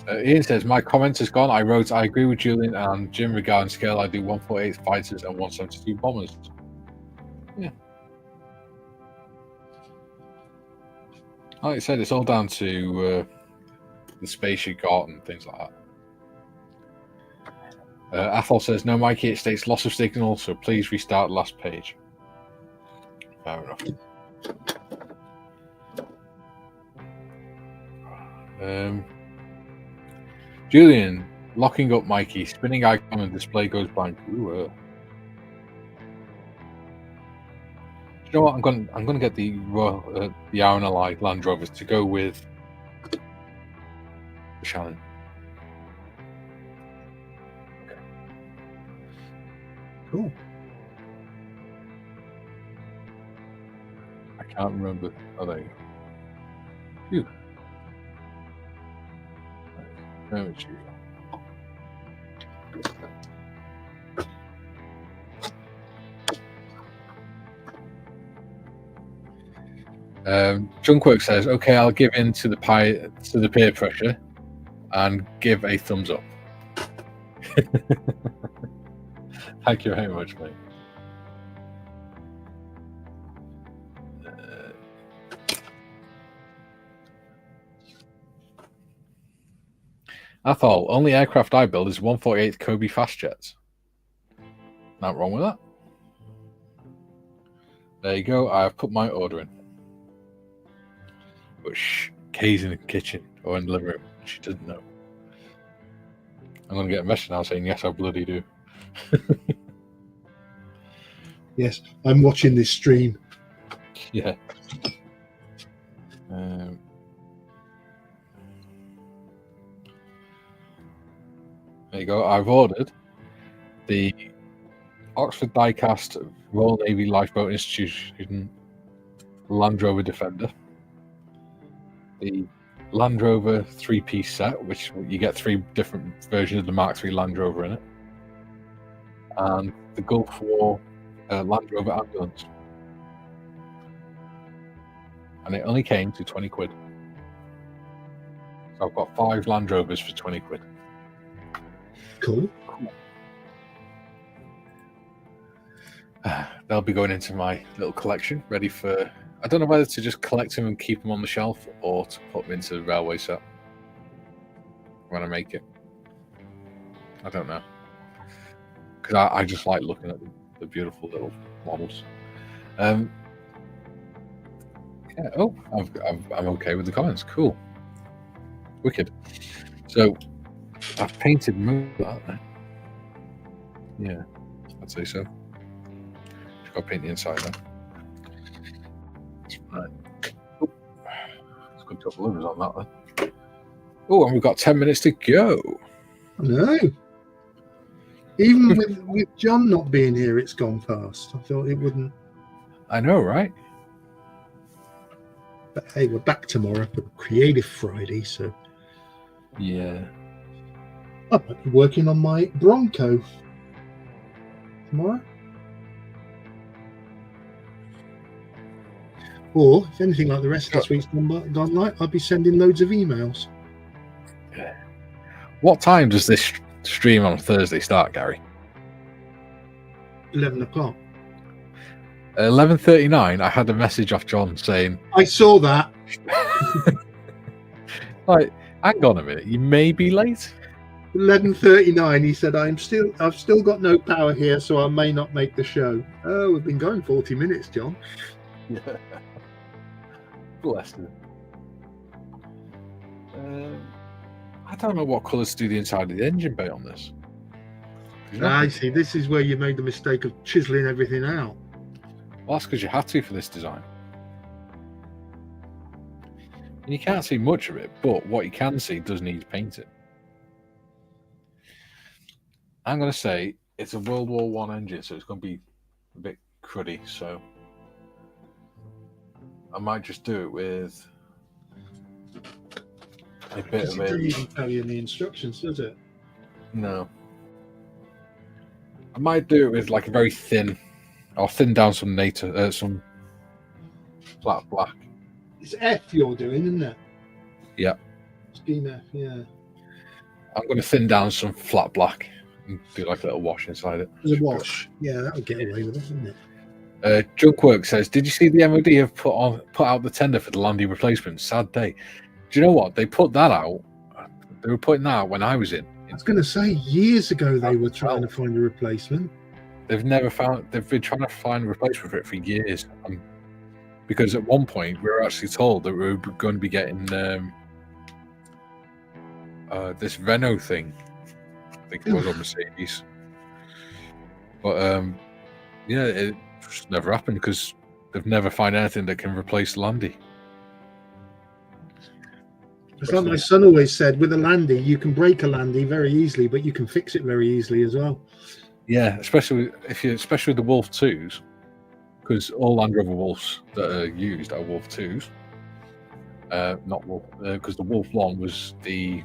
Ian says, my comment has gone. I wrote, I agree with Julian and Jim regarding scale. I do 148 fighters and 172 bombers. Yeah. Like I said, it's all down to the space you got and things like that. Athol says, no, Mikey, it states loss of signal, so please restart the last page. Fair enough. Julian, locking up Mikey, spinning icon and display goes blank. Ooh, you know what? I'm gonna get the Arnolai Land Rover to go with Shannon. Cool. I can't remember. Oh, there you go. Phew. There we go. Junkwork says, "Okay, I'll give in to the peer pressure and give a thumbs up." Thank you very much, mate. Athol, only aircraft I build is 148th Kobe fast jets. Not wrong with that. There you go. I've put my order in. But Kay's in the kitchen or in the living room. She doesn't know. I'm going to get a message now saying, yes, I bloody do. Yes, I'm watching this stream. Yeah. There you go. I've ordered the Oxford Diecast Royal Navy Lifeboat Institution Land Rover Defender, the Land Rover 3-piece set, which you get 3 different versions of the Mark III Land Rover in it, and the Gulf War Land Rover ambulance. And it only came to 20 quid. So I've got 5 Land Rovers for 20 quid. Cool. They'll be going into my little collection, ready for... I don't know whether to just collect them and keep them on the shelf or to put them into the railway set when I make it. I don't know. Because I just like looking at the beautiful little models. Yeah. Oh, I'm okay with the comments. Cool. Wicked. So, I've painted most of that. Yeah, I'd say so. Just got to paint the inside now. Right. Oh, it's good to have livers on that then. Oh, and we've got 10 minutes to go. No. Even with John not being here, it's gone fast. I thought it wouldn't. I know, right? But hey, we're back tomorrow for Creative Friday, so Yeah. I might be working on my Bronco tomorrow. Or if anything like the rest of this week's gone like, I'll be sending loads of emails. What time does this stream on Thursday start, Gary? 11 o'clock. 11:39. I had a message off John saying, I saw that. like, hang on a minute, you may be late. 11:39. He said, I've still got no power here, so I may not make the show. Oh, we've been going 40 minutes, John. Yeah. Bless him. I don't know what colours to do the inside of the engine bay on this. I see. This is where you made the mistake of chiseling everything out. Well, that's because you had to for this design. And you can't see much of it, but what you can see does need painting. I'm going to say it's a World War I engine, so it's going to be a bit cruddy, so I might just do it with a bit of It doesn't even tell you in the instructions, does it? No. I might do it with like a very thin. I'll thin down some some flat black. It's F you're doing, isn't it? Yeah. Scheme F, yeah. I'm going to thin down some flat black and do like a little wash inside it. There's a wash. Yeah, that would get away with it, wouldn't it? Junkwork says, did you see the MOD have put out the tender for the Landy replacement? Sad day. Do you know what? They put that out. They were putting that out when I was in. I was going to say, years ago they were trying to find a replacement. They've been trying to find a replacement for it for years. Because at one point we were actually told that we were going to be getting this Renault thing. I think it was on Mercedes. But yeah, it just never happened because they've never found anything that can replace Landy. It's like my son always said, with a Landy, you can break a Landy very easily, but you can fix it very easily as well. Yeah, especially with the Wolf 2s, because all Land Rover Wolves that are used are Wolf 2s. Not Wolf, because the Wolf 1 was the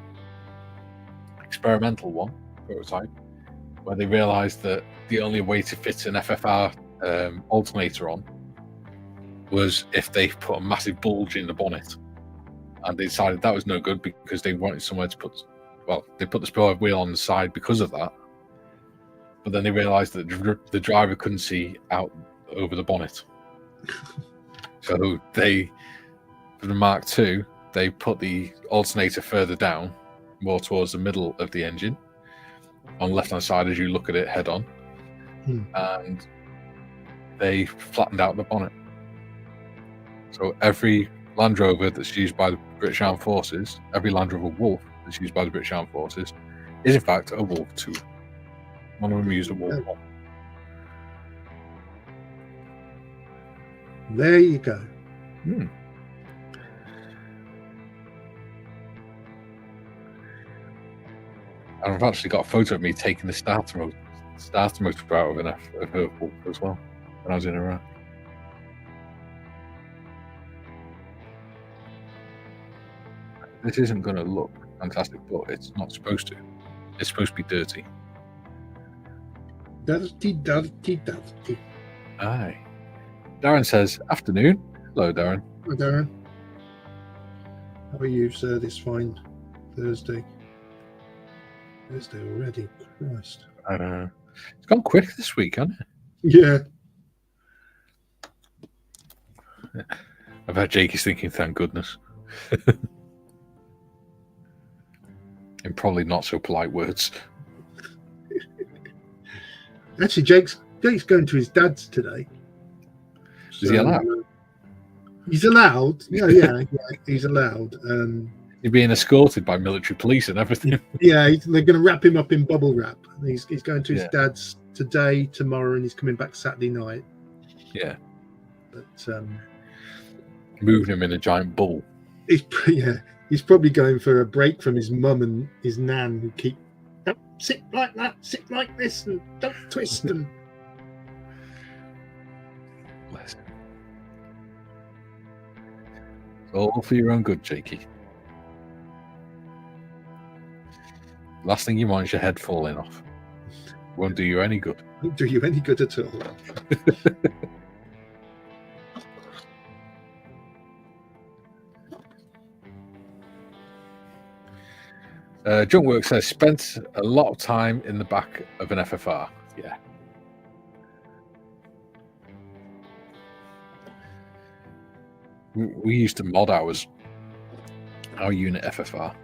experimental one, prototype, where they realised that the only way to fit an FFR alternator on was if they put a massive bulge in the bonnet. And they decided that was no good because they wanted somewhere to put... Well, they put the spoiler wheel on the side because of that. But then they realised that the driver couldn't see out over the bonnet. So they, for the Mark II, they put the alternator further down, more towards the middle of the engine, on the left-hand side as you look at it head-on. And they flattened out the bonnet. So every Land Rover that's used by the British Armed Forces, every Land Rover Wolf that's used by the British Armed Forces, is in fact a Wolf 2. One of them used a Wolf 1. There you go. And I've actually got a photo of me taking the starter motor out of her Wolf as well when I was in Iraq. This isn't going to look fantastic, but it's not supposed to. It's supposed to be dirty. Dirty. Aye. Darren says, afternoon. Hello, Darren. Hi, Darren. How are you, sir, this fine Thursday? Thursday already. Christ. It's gone quick this week, hasn't it? Yeah. I bet Jake is thinking, thank goodness. In probably not so polite words. Actually, Jake's going to his dad's today. Is he allowed? He's allowed. Yeah, he's allowed. He's being escorted by military police and everything. Yeah, they're going to wrap him up in bubble wrap. He's going to his dad's today, tomorrow, and he's coming back Saturday night. Yeah. But moving him in a giant bull. He's probably going for a break from his mum and his nan, who keep, don't sit like that, sit like this, and don't twist. And bless him. It's all for your own good, Jakey. Last thing you want is your head falling off. Won't do you any good. Won't do you any good at all. Junkwork says, spent a lot of time in the back of an FFR. Yeah. We used to mod our unit FFR.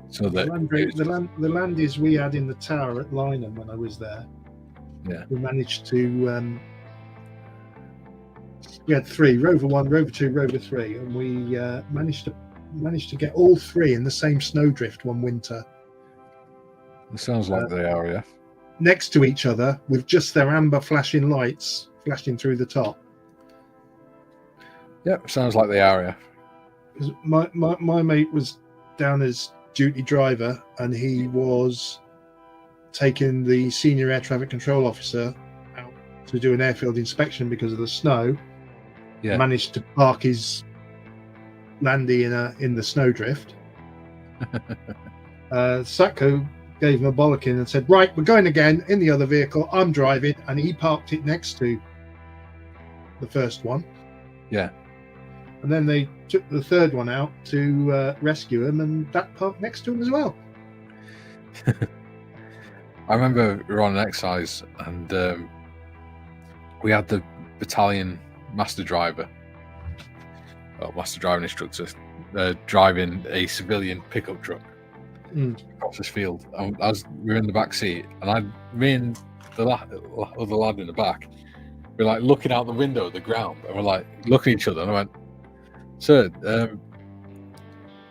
So that the Landys we had in the tower at Lynham when I was there. Yeah. We managed to we had 3, Rover 1, Rover 2, Rover 3, and we managed to get all 3 in the same snowdrift one winter. It sounds like they are, yeah. Next to each other with just their amber flashing lights flashing through the top. Yep, sounds like they are, yeah. 'Cause my mate was down as duty driver, and he was taking the senior air traffic control officer out to do an airfield inspection because of the snow. Yeah. Managed to park his Landy in the snowdrift. Satco gave him a bollocking and said, right, we're going again in the other vehicle, I'm driving, and he parked it next to the first one. Yeah. And then they took the third one out to rescue him, and that parked next to him as well. I remember we were on an exercise, and we had the battalion master driving instructor driving a civilian pickup truck across this field. And we were in the back seat, and me and the other lad in the back, we're like looking out the window at the ground, and we're like looking at each other, and I went, "Sir,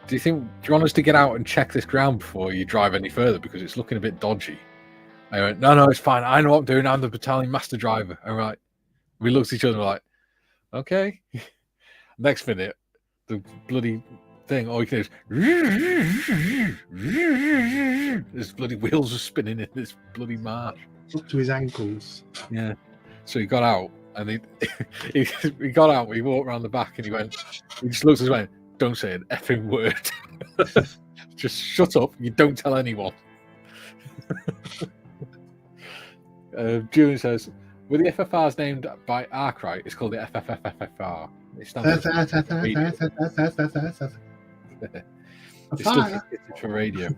Do you want us to get out and check this ground before you drive any further because it's looking a bit dodgy? I went, no, it's fine. I know what I'm doing. I'm the battalion master driver. And we're like, we looked at each other and we're like, okay. Next minute, the bloody thing, all you can do is his bloody wheels are spinning in this bloody marsh. Up to his ankles. Yeah. So he got out and he got out, he walked around the back and he just looked at us and went, don't say an effing word. Just shut up. You don't tell anyone. Julian says, were the FFRs named by Arkwright? It's called the FFFFR. It stands for radio.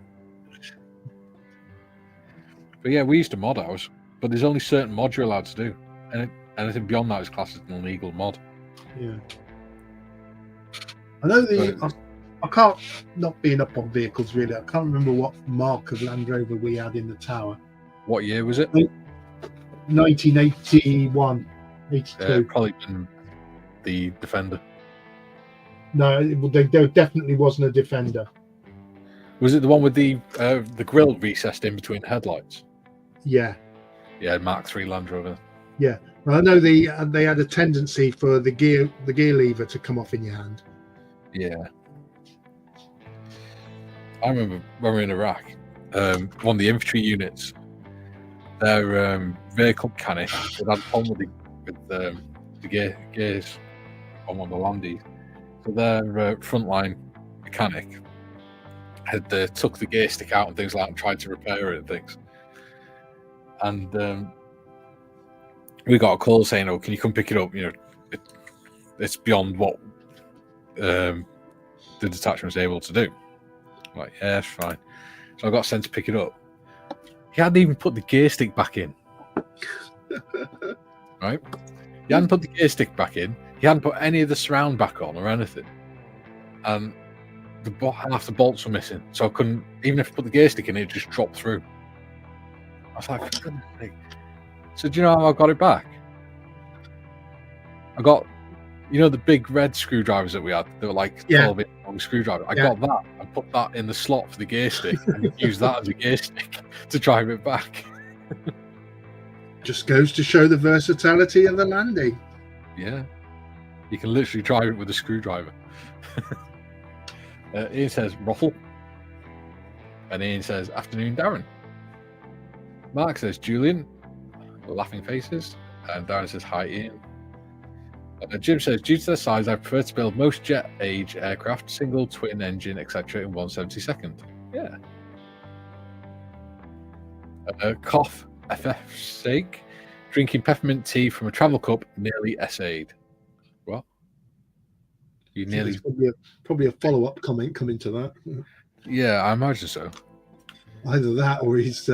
But yeah, we used to mod ours, but there's only certain mods you're allowed to do. And anything beyond that is classed as an illegal mod. Yeah. I know I can't, not being up on vehicles really, I can't remember what mark of Land Rover we had in the tower. What year was it? 1981, 82. Probably been the Defender. No, there definitely wasn't a Defender. Was it the one with the grille recessed in between the headlights? Yeah. Yeah, Mark III Land Rover. Yeah. Well, I know they had a tendency for the gear lever to come off in your hand. Yeah. I remember when we were in Iraq, one of the infantry units, their vehicle mechanic had a problem with the gears on one of the landies. So their frontline mechanic had took the gear stick out and things like that and tried to repair it and things. And we got a call saying, "Oh, can you come pick it up? You know, it's beyond what the detachment was able to do." I'm like, yeah, that's fine. So I got sent to pick it up. He hadn't even put the gear stick back in. Right? He hadn't put the gear stick back in. He hadn't put any of the surround back on or anything. And half the bolts were missing. So I couldn't, even if I put the gear stick in, it just dropped through. I was like, for goodness sake. So do you know how I got it back? I got, you know, the big red screwdrivers that we had? They were like 12-inch long screwdriver. I got that and put that in the slot for the gear stick and used that as a gear stick to drive it back. Just goes to show the versatility of the landing. Yeah. You can literally drive it with a screwdriver. Ian says, Ruffle. And Ian says, afternoon, Darren. Mark says, Julian. Laughing faces. And Darren says, hi, Ian. Jim says, due to their size, I prefer to build most jet age aircraft, single, twin engine, etc. in 1/72. Yeah. Cough, FF's sake. Drinking peppermint tea from a travel cup, nearly essayed. What? You nearly. Probably a follow-up comment coming to that. Yeah, I imagine so. Either that or he's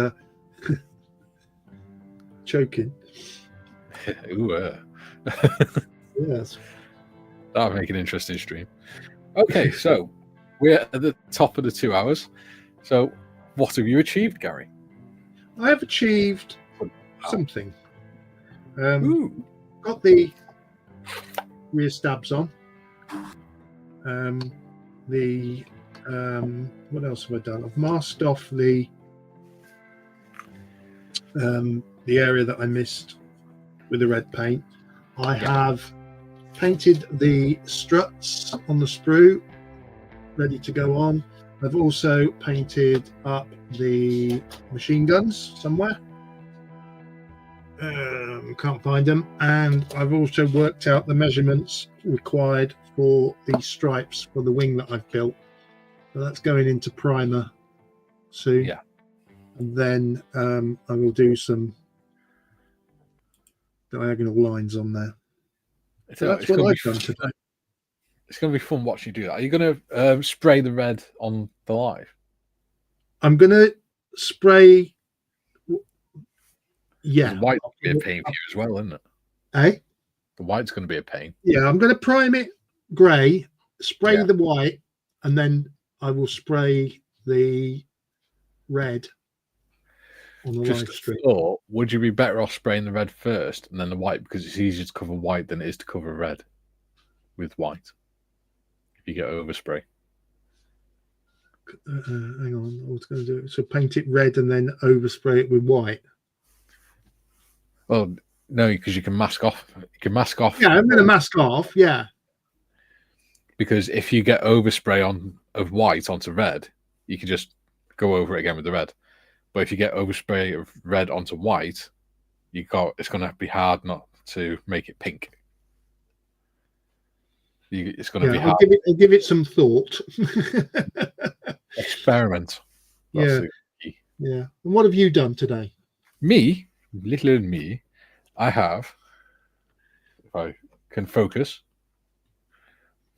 choking. Ooh, Yes. That would make an interesting stream. Okay, so we're at the top of the 2 hours. So what have you achieved, Gary? I have achieved something. Ooh. Got the rear stabs on. What else have I done? I've masked off the area that I missed with the red paint. I have painted the struts on the sprue, ready to go on. I've also painted up the machine guns somewhere. Can't find them. And I've also worked out the measurements required for the stripes for the wing that I've built. So that's going into primer soon. Yeah. And then I will do some diagonal lines on there. So that's what I've done today. It's going to be fun watching you do that. Are you going to spray the red on the live? I'm going to spray. Yeah. The white's going to be a pain for you as well, isn't it? Eh? The white's going to be a pain. Yeah, I'm going to prime it grey, spray the white, and then I will spray the red on the live stream. Or would you be better off spraying the red first and then the white, because it's easier to cover white than it is to cover red with white if you get overspray? Hang on, I was going to do it. So paint it red and then overspray it with white. Well, no, because you can mask off. You can mask off. Yeah, I'm going to mask off. Yeah. Because if you get overspray of white onto red, you can just go over it again with the red. But if you get overspray of red onto white, it's going to be hard not to make it pink. It's going to be hard. I'll give it some thought. Experiment. That's the key. Yeah. And what have you done today? Me, little me, I have, if I can focus,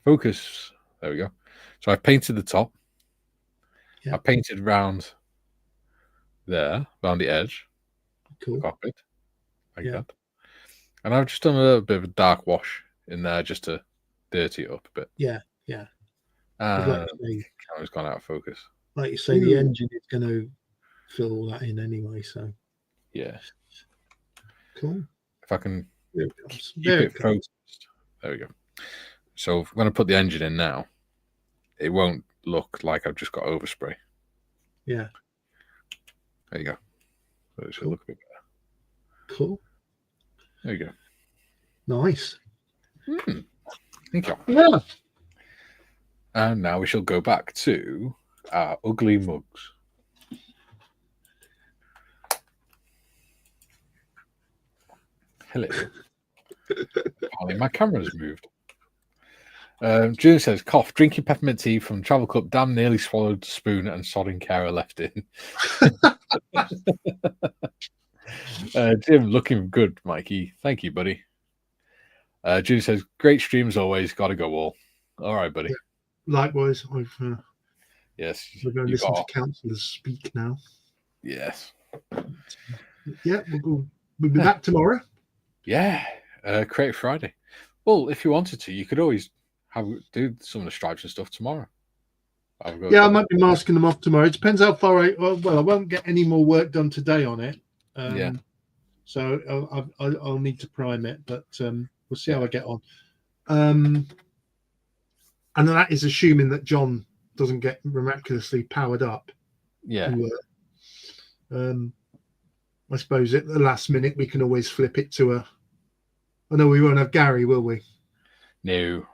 there we go. So I painted the top. Yeah. I painted round there, around the edge. Cool. Cockpit, like that. And I've just done a little bit of a dark wash in there just to dirty it up a bit. Yeah, yeah. And the camera's gone out of focus. Like you say, the engine is going to fill all that in anyway, so. Yeah. Cool. If I can keep it focused. There we go. So if I'm going to put the engine in now, it won't look like I've just got overspray. Yeah. There you go. So it should look a bit better. Cool. There you go. Nice. Thank you. Yeah. And now we shall go back to our ugly mugs. Hello. Apparently my camera's moved. June says, cough, drinking peppermint tea from Travel Cup, damn nearly swallowed the spoon and sodding Cara left in. Jim, looking good, Mikey. Thank you, buddy. June says, great stream as always, gotta go all. All right, buddy. Yeah. Likewise, yes, we're going to listen to councillors speak now. Yes. Yeah, we'll be back tomorrow. Yeah, Creative Friday. Well, if you wanted to, you could always do some of the stripes and stuff tomorrow. Yeah, I might be masking them off tomorrow. It depends how far I won't get any more work done today on it. Yeah. So I'll need to prime it, but we'll see how I get on. And that is assuming that John doesn't get miraculously powered up. Yeah. I suppose at the last minute we can always flip it to I know we won't have Gary, will we? No.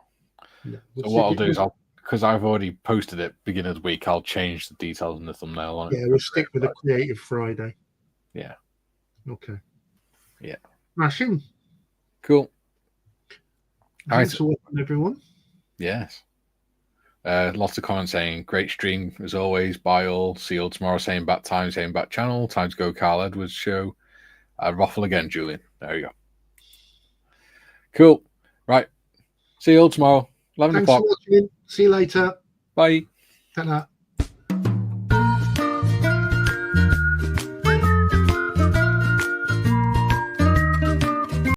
So what I'll do is because I've already posted it beginning of the week, I'll change the details in the thumbnail on it. Yeah, we'll stick with a Creative Friday. Yeah. Okay. Yeah. Smashing. Cool. Thanks for watching, everyone. Yes. Lots of comments saying, great stream as always. Bye all. See you all tomorrow. Same bat time, same bat channel. Time to go, Carl Edwards show. Ruffle again, Julian. There you go. Cool. Right. See you all tomorrow. 11 o'clock. Thanks for watching. See you later. Bye. Ta-ta.